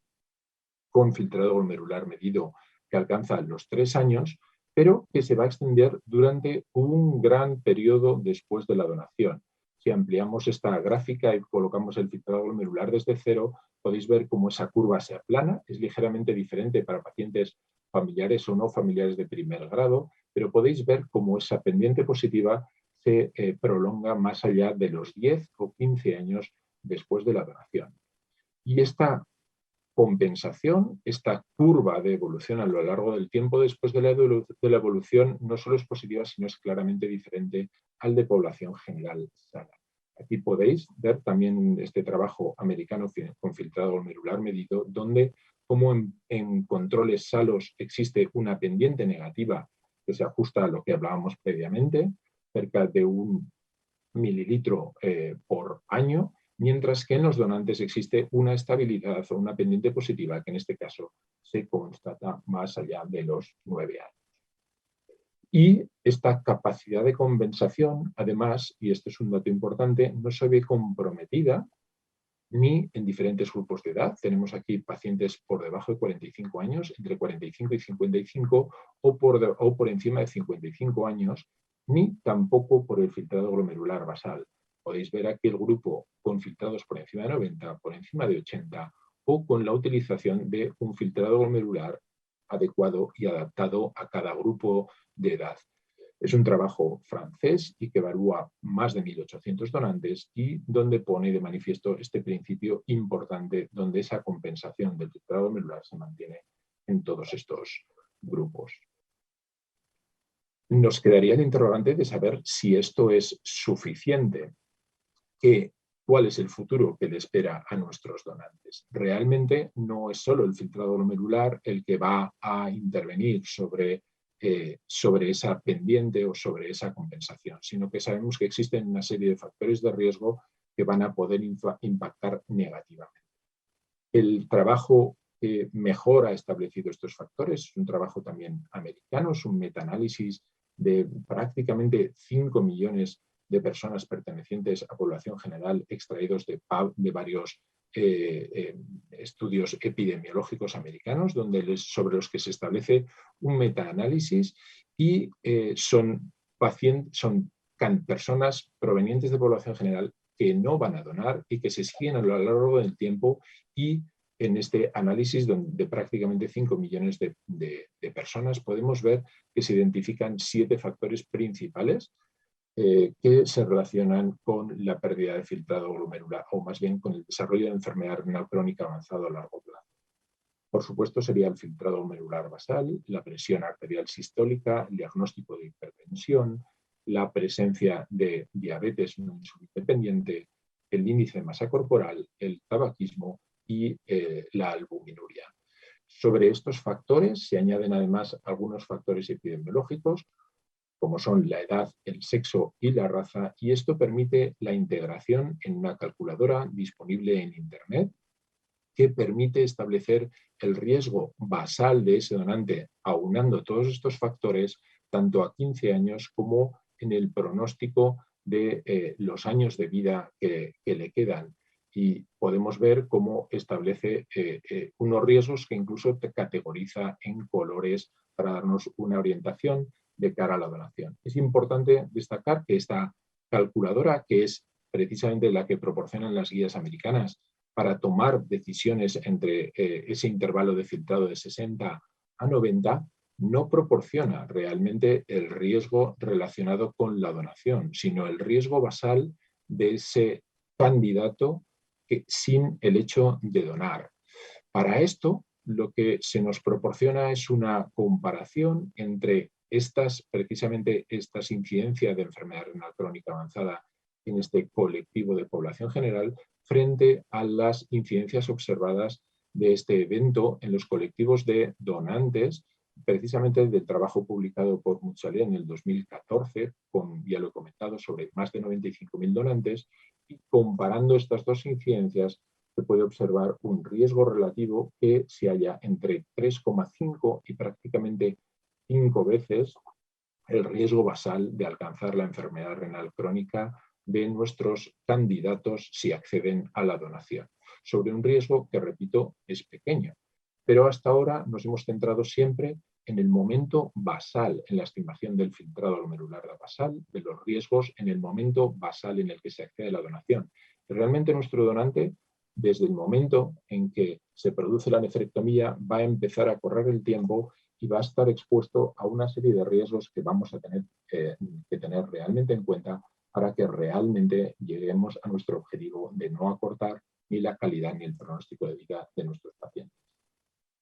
con filtrado glomerular medido que alcanza los 3 años, pero que se va a extender durante un gran periodo después de la donación. Si ampliamos esta gráfica y colocamos el filtrado glomerular desde cero, podéis ver cómo esa curva se aplana, es ligeramente diferente para pacientes familiares o no familiares de primer grado, pero podéis ver cómo esa pendiente positiva se prolonga más allá de los 10 o 15 años después de la donación. Y esta compensación, esta curva de evolución a lo largo del tiempo después de la evolución no solo es positiva, sino es claramente diferente al de población general sana. Aquí podéis ver también este trabajo americano con filtrado glomerular medido, donde como en controles salos existe una pendiente negativa que se ajusta a lo que hablábamos previamente, cerca de 1 mililitro por año, mientras que en los donantes existe una estabilidad o una pendiente positiva que en este caso se constata más allá de los 9 años. Y esta capacidad de compensación, además, y esto es un dato importante, no se ve comprometida ni en diferentes grupos de edad. Tenemos aquí pacientes por debajo de 45 años, entre 45 y 55, o por encima de 55 años, ni tampoco por el filtrado glomerular basal. Podéis ver aquí el grupo con filtrados por encima de 90, por encima de 80, o con la utilización de un filtrado glomerular adecuado y adaptado a cada grupo de edad. Es un trabajo francés y que evalúa más de 1.800 donantes y donde pone de manifiesto este principio importante donde esa compensación del filtrado glomerular se mantiene en todos estos grupos. Nos quedaría el interrogante de saber si esto es suficiente, cuál es el futuro que le espera a nuestros donantes. Realmente no es solo el filtrado glomerular el que va a intervenir sobre esa pendiente o sobre esa compensación, sino que sabemos que existen una serie de factores de riesgo que van a poder impactar negativamente. El trabajo que mejor ha establecido estos factores es un trabajo también americano, es un metaanálisis de prácticamente 5 millones de personas pertenecientes a población general extraídos de varios estudios epidemiológicos americanos sobre los que se establece un metaanálisis y son personas provenientes de población general que no van a donar y que se siguen a lo largo del tiempo, y en este análisis de prácticamente 5 millones de personas podemos ver que se identifican 7 factores principales que se relacionan con la pérdida de filtrado glomerular, o más bien con el desarrollo de enfermedad renal crónica avanzada a largo plazo. Por supuesto sería el filtrado glomerular basal, la presión arterial sistólica, el diagnóstico de hipertensión, la presencia de diabetes no insulinodependiente, el índice de masa corporal, el tabaquismo y la albuminuria. Sobre estos factores se añaden además algunos factores epidemiológicos, como son la edad, el sexo y la raza, y esto permite la integración en una calculadora disponible en Internet que permite establecer el riesgo basal de ese donante, aunando todos estos factores, tanto a 15 años como en el pronóstico de los años de vida que le quedan. Y podemos ver cómo establece unos riesgos que incluso te categoriza en colores para darnos una orientación de cara a la donación. Es importante destacar que esta calculadora, que es precisamente la que proporcionan las guías americanas para tomar decisiones entre ese intervalo de filtrado de 60 a 90, no proporciona realmente el riesgo relacionado con la donación, sino el riesgo basal de ese candidato sin el hecho de donar. Para esto, lo que se nos proporciona es una comparación entre precisamente estas incidencias de enfermedad renal crónica avanzada en este colectivo de población general frente a las incidencias observadas de este evento en los colectivos de donantes, precisamente del trabajo publicado por Muchalet en el 2014, ya lo he comentado, sobre más de 95.000 donantes, y comparando estas dos incidencias se puede observar un riesgo relativo que se halla entre 3,5 y prácticamente 5 veces el riesgo basal de alcanzar la enfermedad renal crónica de nuestros candidatos si acceden a la donación, sobre un riesgo que, repito, es pequeño. Pero hasta ahora nos hemos centrado siempre en el momento basal, en la estimación del filtrado glomerular basal, de los riesgos en el momento basal en el que se accede a la donación. Realmente nuestro donante, desde el momento en que se produce la nefrectomía, va a empezar a correr el tiempo y va a estar expuesto a una serie de riesgos que vamos a tener que tener realmente en cuenta para que realmente lleguemos a nuestro objetivo de no acortar ni la calidad ni el pronóstico de vida de nuestros pacientes.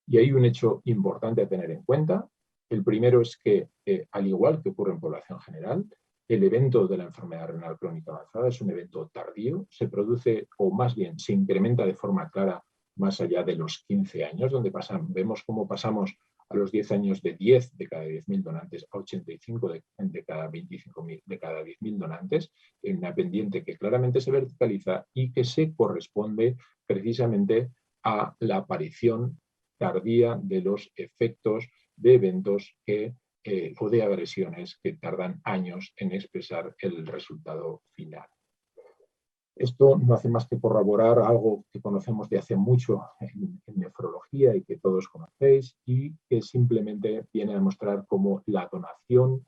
Y hay un hecho importante a tener en cuenta. El primero es que, al igual que ocurre en población general, el evento de la enfermedad renal crónica avanzada es un evento tardío, se produce, o más bien se incrementa de forma clara más allá de los 15 años, donde vemos cómo pasamos a los 10 años de 10 de cada 10.000 donantes a 85 de cada 25.000 de cada 10.000 donantes, en una pendiente que claramente se verticaliza y que se corresponde precisamente a la aparición tardía de los efectos de eventos o de agresiones que tardan años en expresar el resultado final. Esto no hace más que corroborar algo que conocemos de hace mucho en nefrología y que todos conocéis, y que simplemente viene a demostrar cómo la donación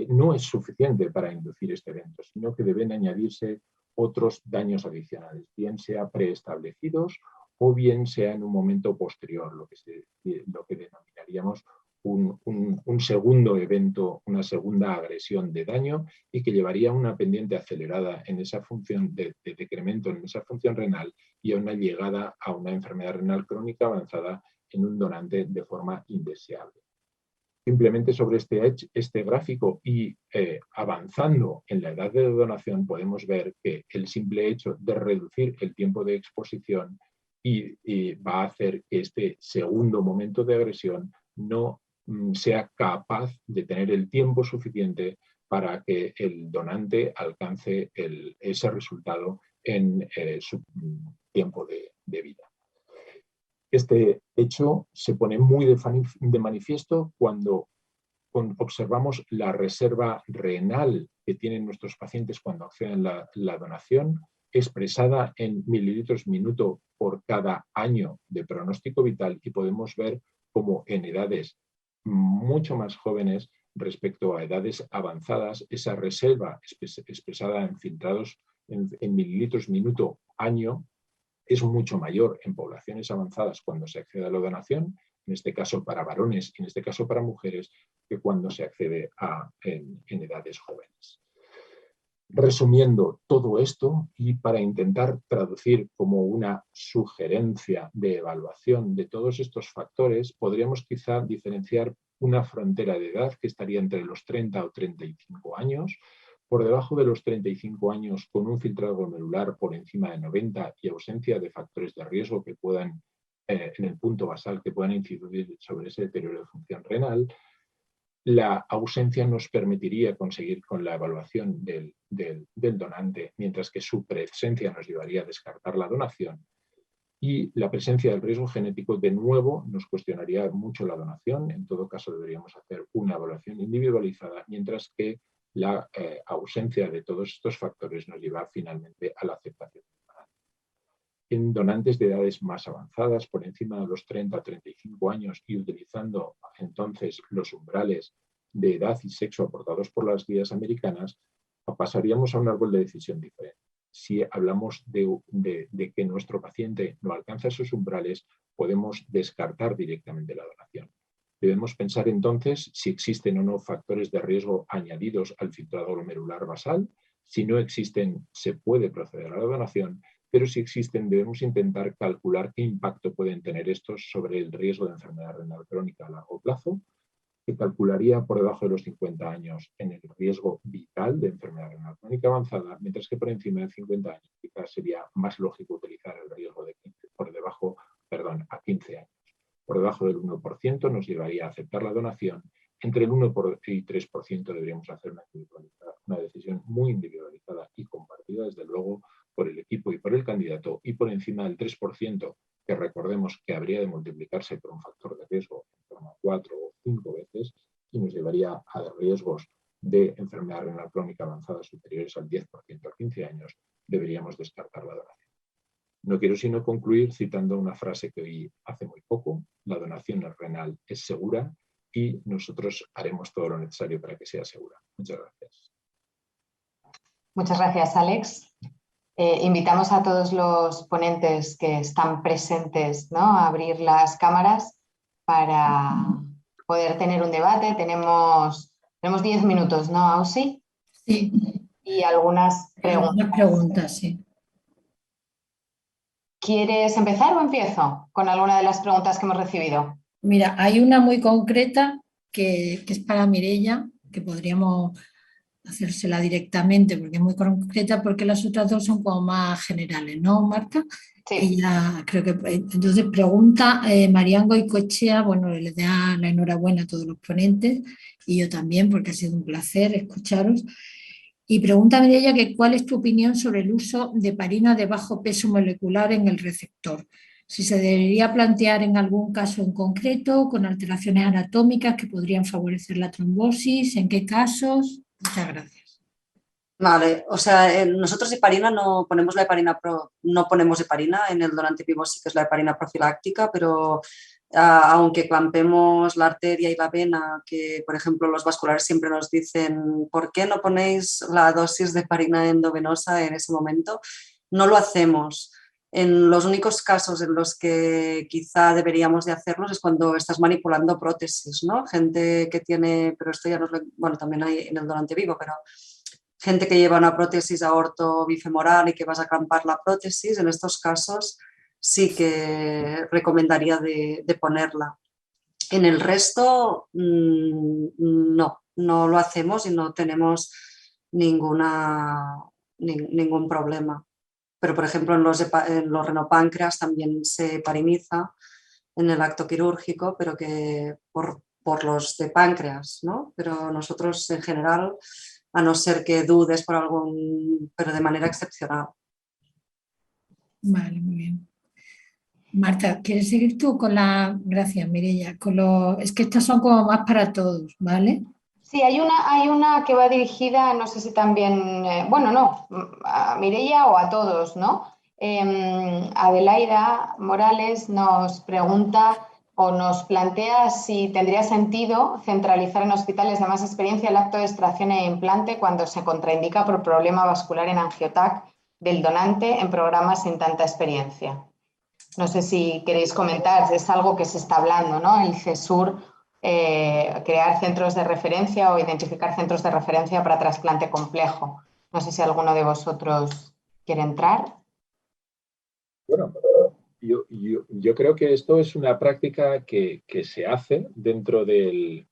no es suficiente para inducir este evento, sino que deben añadirse otros daños adicionales, bien sea preestablecidos o bien sea en un momento posterior, lo que denominaríamos un segundo evento, una segunda agresión de daño, y que llevaría a una pendiente acelerada en esa función de decremento en esa función renal y a una llegada a una enfermedad renal crónica avanzada en un donante de forma indeseable. Simplemente sobre este gráfico y avanzando en la edad de donación podemos ver que el simple hecho de reducir el tiempo de exposición va a hacer que este segundo momento de agresión no sea capaz de tener el tiempo suficiente para que el donante alcance ese resultado en su tiempo de vida. Este hecho se pone muy de manifiesto cuando observamos la reserva renal que tienen nuestros pacientes cuando acceden a la donación, expresada en mililitros minuto por cada año de pronóstico vital, y podemos ver cómo en edades mucho más jóvenes respecto a edades avanzadas, esa reserva expresada en filtrados en mililitros minuto año es mucho mayor en poblaciones avanzadas cuando se accede a la donación, en este caso para varones y en este caso para mujeres, que cuando se accede en edades jóvenes. Resumiendo todo esto, y para intentar traducir como una sugerencia de evaluación de todos estos factores, podríamos quizá diferenciar una frontera de edad que estaría entre los 30 o 35 años, por debajo de los 35 años con un filtrado glomerular por encima de 90 y ausencia de factores de riesgo que puedan, en el punto basal, que puedan incidir sobre ese deterioro de función renal. La ausencia nos permitiría conseguir con la evaluación del donante, mientras que su presencia nos llevaría a descartar la donación. Y la presencia del riesgo genético, de nuevo, nos cuestionaría mucho la donación. En todo caso, deberíamos hacer una evaluación individualizada, mientras que la ausencia de todos estos factores nos lleva finalmente a la aceptación del donante. En donantes de edades más avanzadas, por encima de los 30 a 35 años, y utilizando entonces los umbrales de edad y sexo aportados por las guías americanas, pasaríamos a un árbol de decisión diferente. Si hablamos de que nuestro paciente no alcanza esos umbrales, podemos descartar directamente la donación. Debemos pensar entonces si existen o no factores de riesgo añadidos al filtrado glomerular basal. Si no existen, se puede proceder a la donación, pero si existen, debemos intentar calcular qué impacto pueden tener estos sobre el riesgo de enfermedad renal crónica a largo plazo, que calcularía por debajo de los 50 años en el riesgo vital de enfermedad renal crónica avanzada, mientras que por encima de 50 años quizás sería más lógico utilizar el riesgo de 15, a 15 años. Por debajo del 1% nos llevaría a aceptar la donación. Entre el 1 y 3% deberíamos hacer una decisión muy individualizada y compartida, desde luego, por el equipo y por el candidato, y por encima del 3%, que recordemos que habría de multiplicarse por un factor de riesgo en torno a 4 o 5 veces y nos llevaría a riesgos de enfermedad renal crónica avanzada superiores al 10% a 15 años, deberíamos descartar la donación. No quiero sino concluir citando una frase que oí hace muy poco: la donación renal es segura y nosotros haremos todo lo necesario para que sea segura. Muchas gracias. Muchas gracias, Alex. Invitamos a todos los ponentes que están presentes, ¿no?, a abrir las cámaras para poder tener un debate. Tenemos 10 minutos, ¿no, Ausi? Sí. Y algunas preguntas. Algunas preguntas, sí. ¿Quieres empezar o empiezo con alguna de las preguntas que hemos recibido? Mira, hay una muy concreta que es para Mireia, que podríamos hacérsela directamente porque es muy concreta, porque las otras dos son como más generales, ¿no, Marta? Sí. Y ya creo que entonces pregunta Marián Goicoechea, bueno, les da la enhorabuena a todos los ponentes y yo también, porque ha sido un placer escucharos. Y pregunta Mireia que cuál es tu opinión sobre el uso de heparina de bajo peso molecular en el receptor. Si se debería plantear en algún caso en concreto, con alteraciones anatómicas que podrían favorecer la trombosis, ¿en qué casos? Muchas gracias. Vale, o sea, nosotros heparina no ponemos no ponemos heparina, en el donante vivo sí que es la heparina profiláctica, pero aunque clampemos la arteria y la vena, que por ejemplo los vasculares siempre nos dicen ¿por qué no ponéis la dosis de heparina endovenosa en ese momento? No lo hacemos. En los únicos casos en los que quizá deberíamos de hacerlos es cuando estás manipulando prótesis, ¿no? Gente que tiene, pero esto ya no es, bueno, también hay en el donante vivo, pero gente que lleva una prótesis aorto bifemoral y que vas a clampar la prótesis, en estos casos sí que recomendaría de ponerla. En el resto, no lo hacemos y no tenemos ningún problema. Pero, por ejemplo, en los renopáncreas también se hepariniza en el acto quirúrgico, pero que por los de páncreas, ¿no? Pero nosotros en general, a no ser que dudes por pero de manera excepcional. Vale, muy bien. Marta, ¿quieres seguir tú con la...? Gracias, Mireia. Es que estas son como más para todos, ¿vale? Sí, hay una que va dirigida, no sé si también, a Mireia o a todos, ¿no? Adelaida Morales nos pregunta o nos plantea si tendría sentido centralizar en hospitales de más experiencia el acto de extracción e implante cuando se contraindica por problema vascular en angiotac del donante en programas sin tanta experiencia. No sé si queréis comentar, es algo que se está hablando, ¿no? El CESUR, crear centros de referencia o identificar centros de referencia para trasplante complejo. No sé si alguno de vosotros quiere entrar. Bueno, yo creo que esto es una práctica que se hace dentro de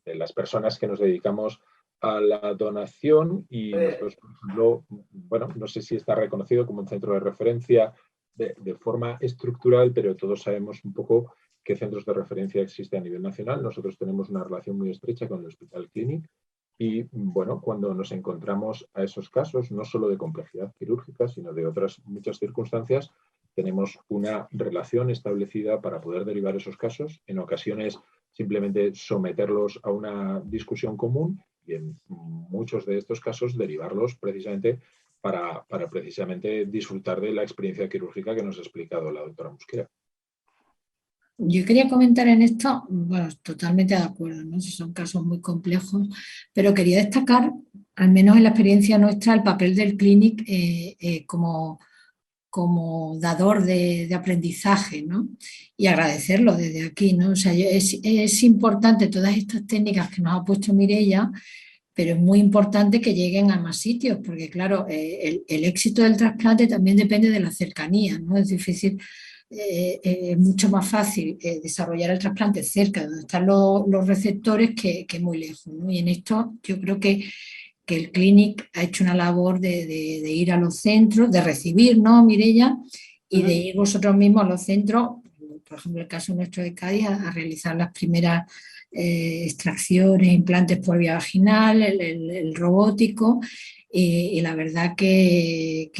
las personas que nos dedicamos a la donación y nosotros, por ejemplo, bueno, no sé si está reconocido como un centro de referencia de forma estructural, pero todos sabemos un poco qué centros de referencia existen a nivel nacional. Nosotros tenemos una relación muy estrecha con el Hospital Clínic y, bueno, cuando nos encontramos a esos casos, no solo de complejidad quirúrgica, sino de otras muchas circunstancias, tenemos una relación establecida para poder derivar esos casos. En ocasiones, simplemente someterlos a una discusión común y en muchos de estos casos derivarlos precisamente para precisamente disfrutar de la experiencia quirúrgica que nos ha explicado la doctora Mosquera. Yo quería comentar en esto, bueno, totalmente de acuerdo, ¿no? Si son casos muy complejos, pero quería destacar, al menos en la experiencia nuestra, el papel del Clínic como como dador de aprendizaje, ¿no? Y agradecerlo desde aquí, ¿no? O sea, es importante todas estas técnicas que nos ha puesto Mireia, pero es muy importante que lleguen a más sitios, porque claro, el éxito del trasplante también depende de la cercanía, ¿no? Es difícil, es mucho más fácil desarrollar el trasplante cerca de donde están los receptores que muy lejos, ¿no? Y en esto yo creo que el Clinic ha hecho una labor de ir a los centros, de recibir, ¿no, Mireia? Y de ir vosotros mismos a los centros, por ejemplo, el caso nuestro de Cádiz, a realizar las primeras extracciones, implantes por vía vaginal, el robótico, y la verdad que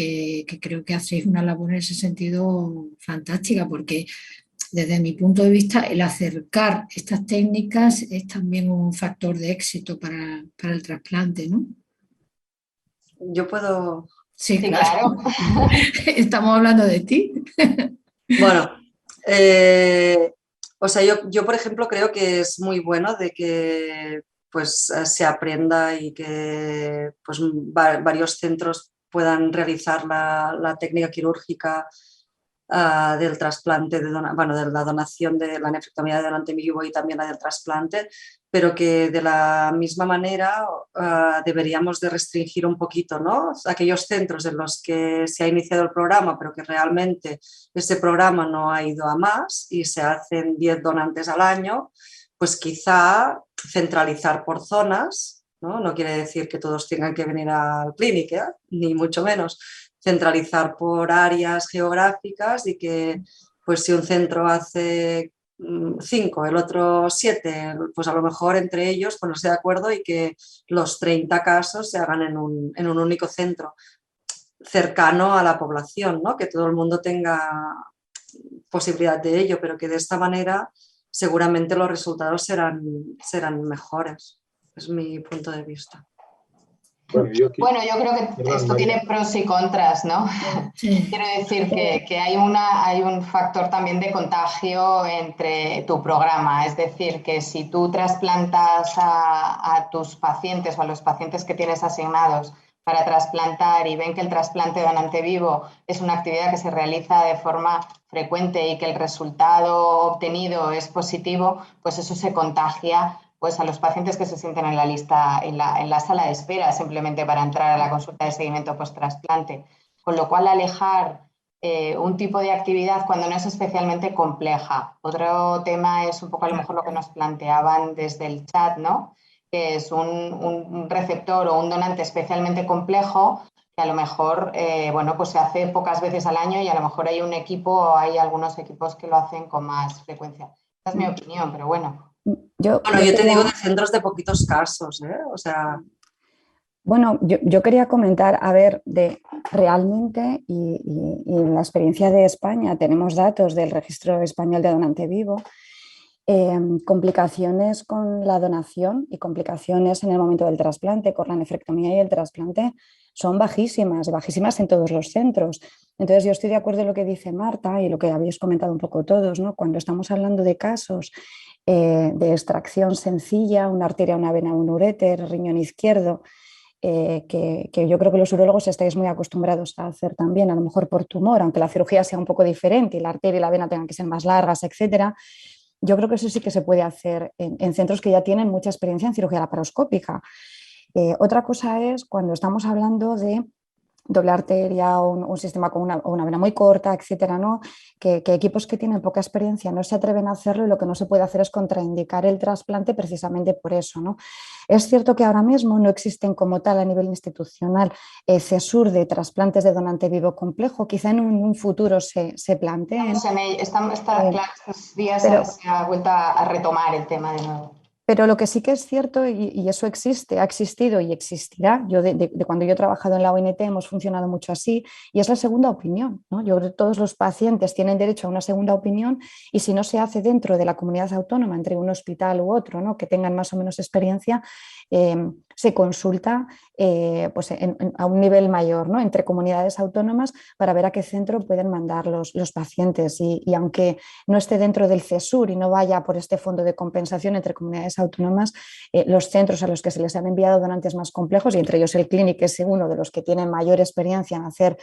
creo que hacéis una labor en ese sentido fantástica, porque desde mi punto de vista, el acercar estas técnicas es también un factor de éxito para el trasplante, ¿no? Yo puedo... Sí, Sí, claro. claro. Estamos hablando de ti. Bueno, o sea, yo, por ejemplo, creo que es muy bueno de que pues, se aprenda y que pues, varios centros puedan realizar la técnica quirúrgica del trasplante, de la donación de la nefrectomía de donante vivo y también la del trasplante, pero que de la misma manera deberíamos de restringir un poquito, ¿no? Aquellos centros en los que se ha iniciado el programa, pero que realmente ese programa no ha ido a más y se hacen 10 donantes al año, pues quizá centralizar por zonas, ¿no? No quiere decir que todos tengan que venir al Clinic, ¿eh? Ni mucho menos. Centralizar por áreas geográficas y que pues si un centro hace 5, el otro 7, pues a lo mejor entre ellos ponerse de acuerdo y que los 30 casos se hagan en un único centro cercano a la población, ¿no? Que todo el mundo tenga posibilidad de ello, pero que de esta manera seguramente los resultados serán mejores. Es mi punto de vista. Bueno, yo creo que Perdón, esto María. tiene pros y contras, ¿no? Sí. Quiero decir que hay un factor también de contagio entre tu programa, es decir, que si tú trasplantas a tus pacientes o a los pacientes que tienes asignados para trasplantar y ven que el trasplante de donante vivo es una actividad que se realiza de forma frecuente y que el resultado obtenido es positivo, pues eso se contagia pues a los pacientes que se sienten en la lista, en la sala de espera, simplemente para entrar a la consulta de seguimiento post-trasplante. Con lo cual, alejar un tipo de actividad cuando no es especialmente compleja. Otro tema es un poco a lo mejor lo que nos planteaban desde el chat, ¿no? Que es un receptor o un donante especialmente complejo que a lo mejor, bueno, pues se hace pocas veces al año y a lo mejor hay un equipo o hay algunos equipos que lo hacen con más frecuencia. Esa es mi opinión, pero bueno. Yo te digo de centros de poquitos casos, ¿eh? O sea... Bueno, yo quería comentar, a ver, realmente, y en la experiencia de España tenemos datos del Registro Español de Donante Vivo, complicaciones con la donación y complicaciones en el momento del trasplante, con la nefrectomía y el trasplante, son bajísimas, bajísimas en todos los centros. Entonces yo estoy de acuerdo en lo que dice Marta y lo que habéis comentado un poco todos, ¿no? Cuando estamos hablando de casos de extracción sencilla, una arteria, una vena, un uréter, riñón izquierdo, que yo creo que los urólogos estáis muy acostumbrados a hacer también, a lo mejor por tumor, aunque la cirugía sea un poco diferente y la arteria y la vena tengan que ser más largas, etcétera. Yo creo que eso sí que se puede hacer en centros que ya tienen mucha experiencia en cirugía laparoscópica. Otra cosa es cuando estamos hablando de doble arteria o un sistema con una vena muy corta, etcétera, ¿no? Que equipos que tienen poca experiencia no se atreven a hacerlo y lo que no se puede hacer es contraindicar el trasplante precisamente por eso, ¿no? Es cierto que ahora mismo no existen como tal a nivel institucional CESUR de trasplantes de donante vivo complejo, quizá en un futuro se planteen. Estos días se ha vuelto a retomar el tema de nuevo. Pero lo que sí que es cierto, y eso existe, ha existido y existirá, yo de cuando yo he trabajado en la ONT hemos funcionado mucho así, y es la segunda opinión, ¿no? Yo creo que todos los pacientes tienen derecho a una segunda opinión y si no se hace dentro de la comunidad autónoma, entre un hospital u otro, ¿no? Que tengan más o menos experiencia, se consulta pues a un nivel mayor, ¿no? Entre comunidades autónomas para ver a qué centro pueden mandar los pacientes y aunque no esté dentro del CESUR y no vaya por este fondo de compensación entre comunidades autónomas, los centros a los que se les han enviado donantes más complejos y entre ellos el Clínic, que es uno de los que tiene mayor experiencia en hacer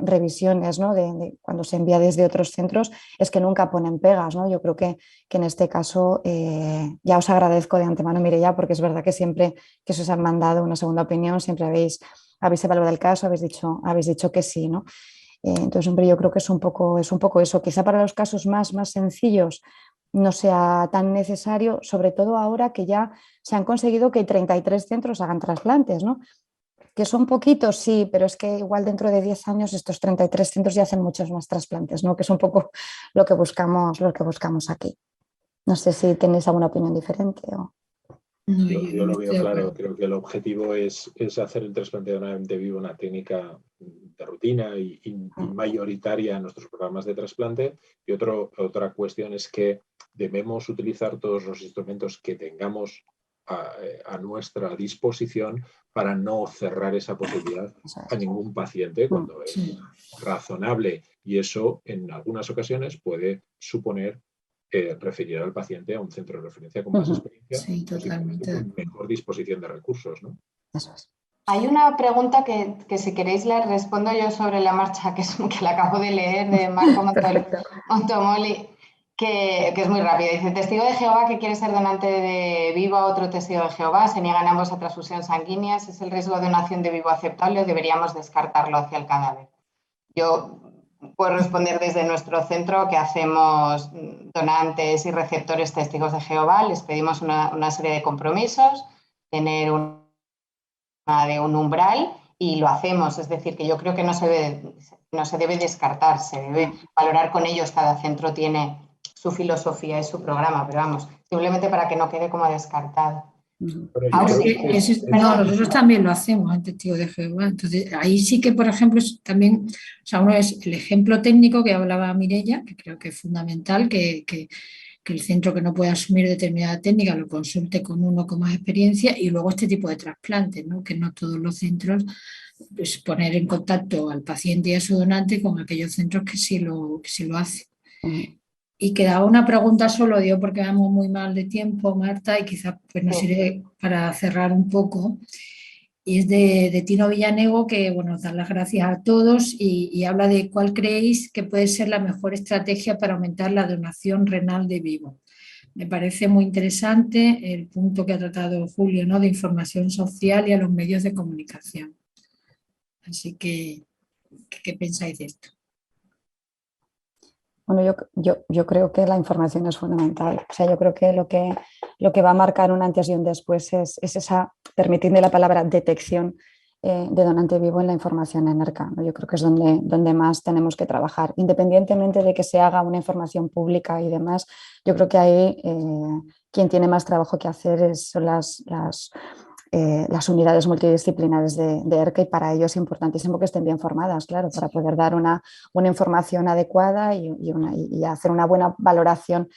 revisiones, ¿no? de cuando se envía desde otros centros, es que nunca ponen pegas, ¿no? Yo creo que en este caso ya os agradezco de antemano, Mireia, porque es verdad que siempre que os han mandado una segunda opinión, siempre habéis evaluado el caso, habéis dicho que sí, ¿no? Entonces, hombre, yo creo que es un poco eso. Quizá para los casos más sencillos no sea tan necesario, sobre todo ahora que ya se han conseguido que 33 centros hagan trasplantes, ¿no? Que son poquitos, sí, pero es que igual dentro de 10 años estos 33 centros ya hacen muchos más trasplantes, ¿no? Que es un poco lo que buscamos aquí. No sé si tenéis alguna opinión diferente o... No, Yo lo veo claro, acuerdo. creo que el objetivo es hacer el trasplante de donante vivo una técnica de rutina y mayoritaria en nuestros programas de trasplante. Y otra cuestión es que debemos utilizar todos los instrumentos que tengamos a nuestra disposición para no cerrar esa posibilidad a ningún paciente cuando es razonable. Y eso en algunas ocasiones puede suponer referir al paciente a un centro de referencia con más experiencia, Sí, totalmente. con mejor disposición de recursos, ¿no? Eso es. Hay una pregunta que si queréis la respondo yo sobre la marcha, que la acabo de leer, de Marco Montomoli, que es muy rápida. Dice, testigo de Jehová que quiere ser donante de vivo a otro testigo de Jehová, se niegan ambos a transfusión sanguínea, ¿es el riesgo de donación de vivo aceptable o deberíamos descartarlo hacia el cadáver? Yo puedo responder desde nuestro centro que hacemos donantes y receptores testigos de Jehová, les pedimos una serie de compromisos, tener de un umbral y lo hacemos, es decir, que yo creo que no se debe descartar, se debe valorar con ellos, cada centro tiene su filosofía y su programa, pero vamos, simplemente para que no quede como descartado. Nosotros también lo hacemos en Testigo de Jehová. Entonces, ahí sí que, por ejemplo, también, o sea, uno es el ejemplo técnico que hablaba Mireia, que creo que es fundamental, que el centro que no puede asumir determinada técnica lo consulte con uno con más experiencia, y luego este tipo de trasplantes, ¿no? Que no todos los centros, pues poner en contacto al paciente y a su donante con aquellos centros que sí lo hacen. Y quedaba una pregunta solo, digo, porque vamos muy mal de tiempo, Marta, y quizás pues, nos sirve para cerrar un poco. Y es de Tino Villanego, que bueno, da las gracias a todos y habla de cuál creéis que puede ser la mejor estrategia para aumentar la donación renal de vivo. Me parece muy interesante el punto que ha tratado Julio, ¿no? De información social y a los medios de comunicación. Así que, ¿qué pensáis de esto? Bueno, yo creo que la información es fundamental. O sea, yo creo que lo que va a marcar un antes y un después es esa, permitidme la palabra, detección de donante vivo en la información en ERCA, ¿no? Yo creo que es donde más tenemos que trabajar. Independientemente de que se haga una información pública y demás, yo creo que ahí quien tiene más trabajo que hacer son las unidades multidisciplinares de ERCA, y para ello es importantísimo que estén bien formadas, claro, para poder dar una información adecuada y hacer una buena valoración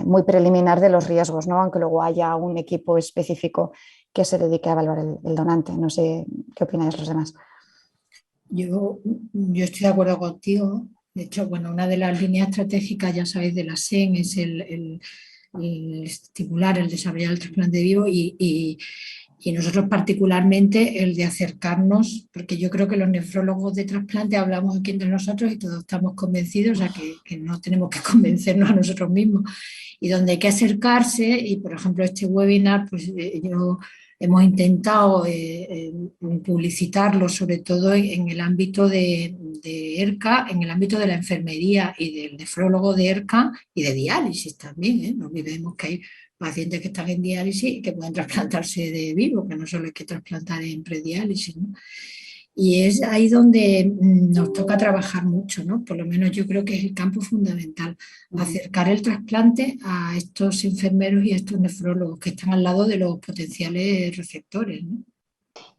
muy preliminar de los riesgos, ¿no? Aunque luego haya un equipo específico que se dedique a evaluar el donante. No sé qué opináis los demás. Yo estoy de acuerdo contigo. De hecho, bueno, una de las líneas estratégicas, ya sabéis, de la SEN es el estimular el desarrollar el trasplante vivo y nosotros particularmente el de acercarnos, porque yo creo que los nefrólogos de trasplante hablamos aquí entre nosotros y todos estamos convencidos, o sea que no tenemos que convencernos a nosotros mismos, y donde hay que acercarse. Y por ejemplo este webinar, pues hemos intentado publicitarlo sobre todo en el ámbito de ERCA, en el ámbito de la enfermería y del nefrólogo de ERCA y de diálisis también, ¿eh? No olvidemos que hay pacientes que están en diálisis y que pueden trasplantarse de vivo, que no solo hay que trasplantar en prediálisis, ¿no? Y es ahí donde nos toca trabajar mucho, ¿no? Por lo menos yo creo que es el campo fundamental, acercar el trasplante a estos enfermeros y a estos nefrólogos que están al lado de los potenciales receptores, ¿no?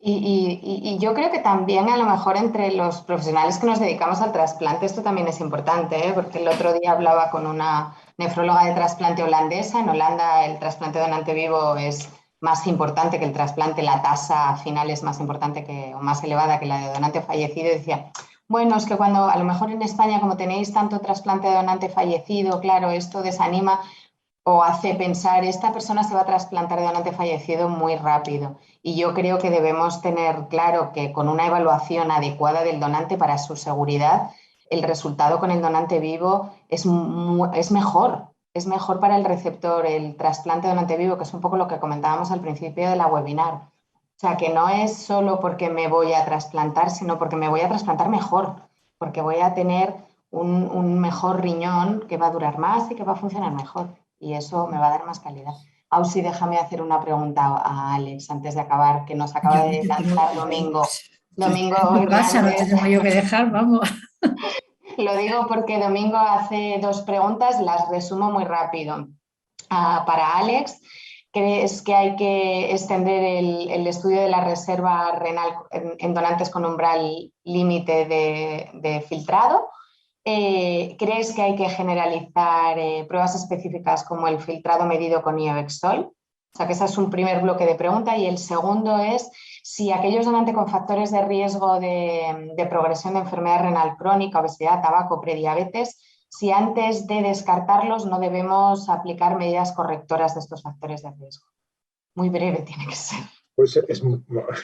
Y yo creo que también a lo mejor entre los profesionales que nos dedicamos al trasplante esto también es importante, ¿eh? Porque el otro día hablaba con una nefróloga de trasplante holandesa. En Holanda el trasplante donante vivo es más importante que el trasplante, la tasa final es más importante o más elevada que la de donante fallecido, y decía, bueno, es que cuando a lo mejor en España, como tenéis tanto trasplante de donante fallecido, claro, esto desanima o hace pensar, esta persona se va a trasplantar de donante fallecido muy rápido. Y yo creo que debemos tener claro que con una evaluación adecuada del donante para su seguridad, el resultado con el donante vivo es mejor. Es mejor para el receptor el trasplante de donante vivo, que es un poco lo que comentábamos al principio de la webinar. O sea, que no es solo porque me voy a trasplantar, sino porque me voy a trasplantar mejor, porque voy a tener un mejor riñón que va a durar más y que va a funcionar mejor. Y eso me va a dar más calidad. Ausi, déjame hacer una pregunta a Alex antes de acabar, que nos acaba de lanzar Domingo. Domingo en tu casa, no te tengo yo que dejar, vamos. Lo digo porque Domingo hace 2 preguntas, las resumo muy rápido. Para Alex, ¿crees que hay que extender el estudio de la reserva renal en donantes con umbral límite de filtrado? ¿Crees que hay que generalizar pruebas específicas como el filtrado medido con Iovexol? O sea, que ese es un primer bloque de pregunta. Y el segundo es si aquellos donantes con factores de riesgo de progresión de enfermedad renal crónica, obesidad, tabaco, prediabetes, si antes de descartarlos no debemos aplicar medidas correctoras de estos factores de riesgo. Muy breve tiene que ser. Pues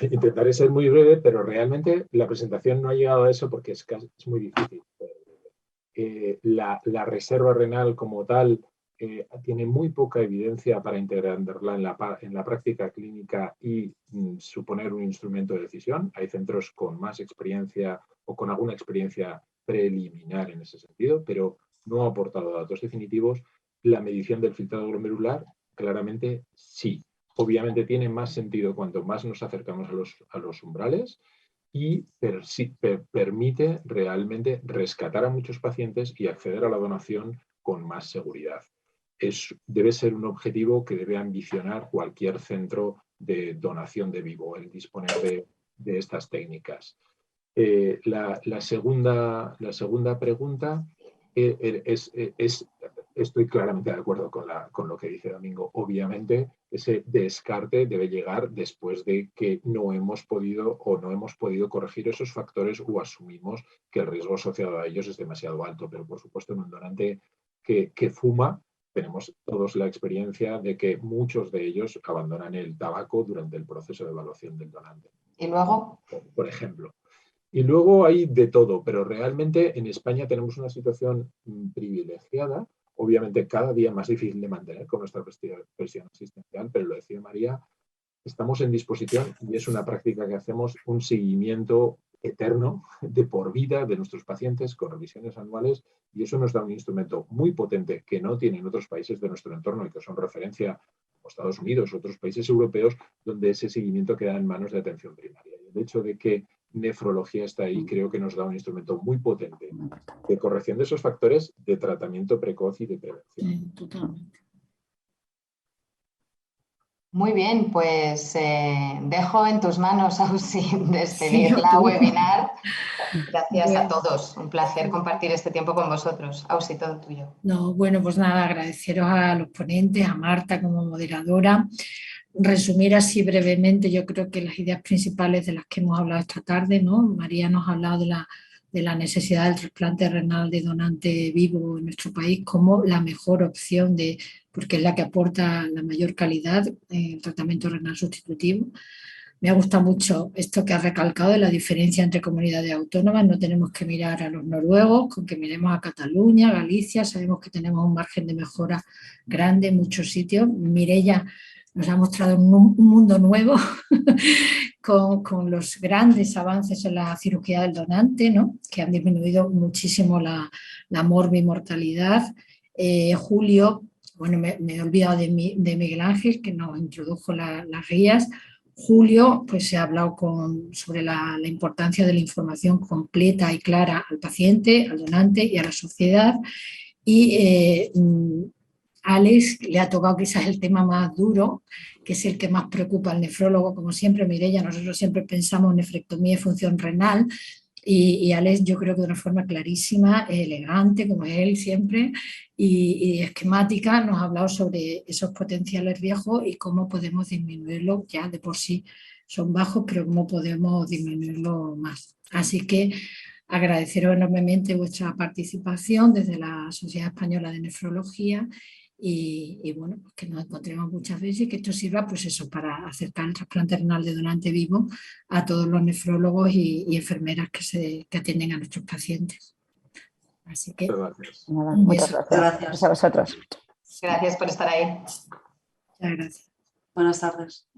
intentaré ser muy breve, pero realmente la presentación no ha llegado a eso porque es muy difícil. La reserva renal como tal tiene muy poca evidencia para integrarla en la práctica clínica y suponer un instrumento de decisión. Hay centros con más experiencia o con alguna experiencia preliminar en ese sentido, pero no ha aportado datos definitivos. La medición del filtrado glomerular, claramente sí. Obviamente tiene más sentido cuanto más nos acercamos a los umbrales y permite realmente rescatar a muchos pacientes y acceder a la donación con más seguridad. Debe ser un objetivo que debe ambicionar cualquier centro de donación de vivo, el disponer de estas técnicas. La segunda pregunta estoy claramente de acuerdo con lo que dice Domingo. Obviamente, ese descarte debe llegar después de que no hemos podido corregir esos factores o asumimos que el riesgo asociado a ellos es demasiado alto. Pero, por supuesto, en un donante que fuma, tenemos todos la experiencia de que muchos de ellos abandonan el tabaco durante el proceso de evaluación del donante. ¿Y luego? Por ejemplo. Y luego hay de todo, pero realmente en España tenemos una situación privilegiada, obviamente cada día más difícil de mantener con nuestra presión asistencial, pero lo decía María, estamos en disposición y es una práctica que hacemos un seguimiento eterno de por vida de nuestros pacientes con revisiones anuales y eso nos da un instrumento muy potente que no tienen otros países de nuestro entorno y que son referencia como Estados Unidos, otros países europeos, donde ese seguimiento queda en manos de atención primaria. Y el hecho de que nefrología está ahí, creo que nos da un instrumento muy potente de corrección de esos factores de tratamiento precoz y de prevención. Sí, totalmente. Muy bien, pues dejo en tus manos, Ausi, despedir la webinar. Gracias a todos. Un placer compartir este tiempo con vosotros. Ausi, todo tuyo. No, bueno, pues nada, agradeceros a los ponentes, a Marta como moderadora. Resumir así brevemente, yo creo que las ideas principales de las que hemos hablado esta tarde, ¿no? María nos ha hablado de la necesidad del trasplante renal de donante vivo en nuestro país como la mejor opción, porque es la que aporta la mayor calidad en el tratamiento renal sustitutivo. Me ha gustado mucho esto que has recalcado de la diferencia entre comunidades autónomas. No tenemos que mirar a los noruegos, con que miremos a Cataluña, Galicia. Sabemos que tenemos un margen de mejora grande en muchos sitios. Mireia nos ha mostrado un mundo nuevo con los grandes avances en la cirugía del donante, ¿no? Que han disminuido muchísimo la morbimortalidad. Julio, bueno, me he olvidado de Miguel Ángel, que nos introdujo las guías. Julio, pues se ha hablado sobre la importancia de la información completa y clara al paciente, al donante y a la sociedad. Y Alex le ha tocado quizás el tema más duro, que es el que más preocupa al nefrólogo. Como siempre, Mireia, nosotros siempre pensamos en nefrectomía y función renal, Y Alex, yo creo que de una forma clarísima, elegante, como él siempre, y esquemática, nos ha hablado sobre esos potenciales riesgos y cómo podemos disminuirlos. Ya de por sí son bajos, pero cómo podemos disminuirlos más. Así que agradeceros enormemente vuestra participación desde la Sociedad Española de Nefrología y bueno, pues que nos encontremos muchas veces y que esto sirva pues eso, para acercar el trasplante renal de donante vivo a todos los nefrólogos y enfermeras que atienden a nuestros pacientes. Así que Gracias. Nada, un muchas beso. gracias. Gracias. A vosotros. Gracias por estar ahí. Muchas gracias. Buenas tardes.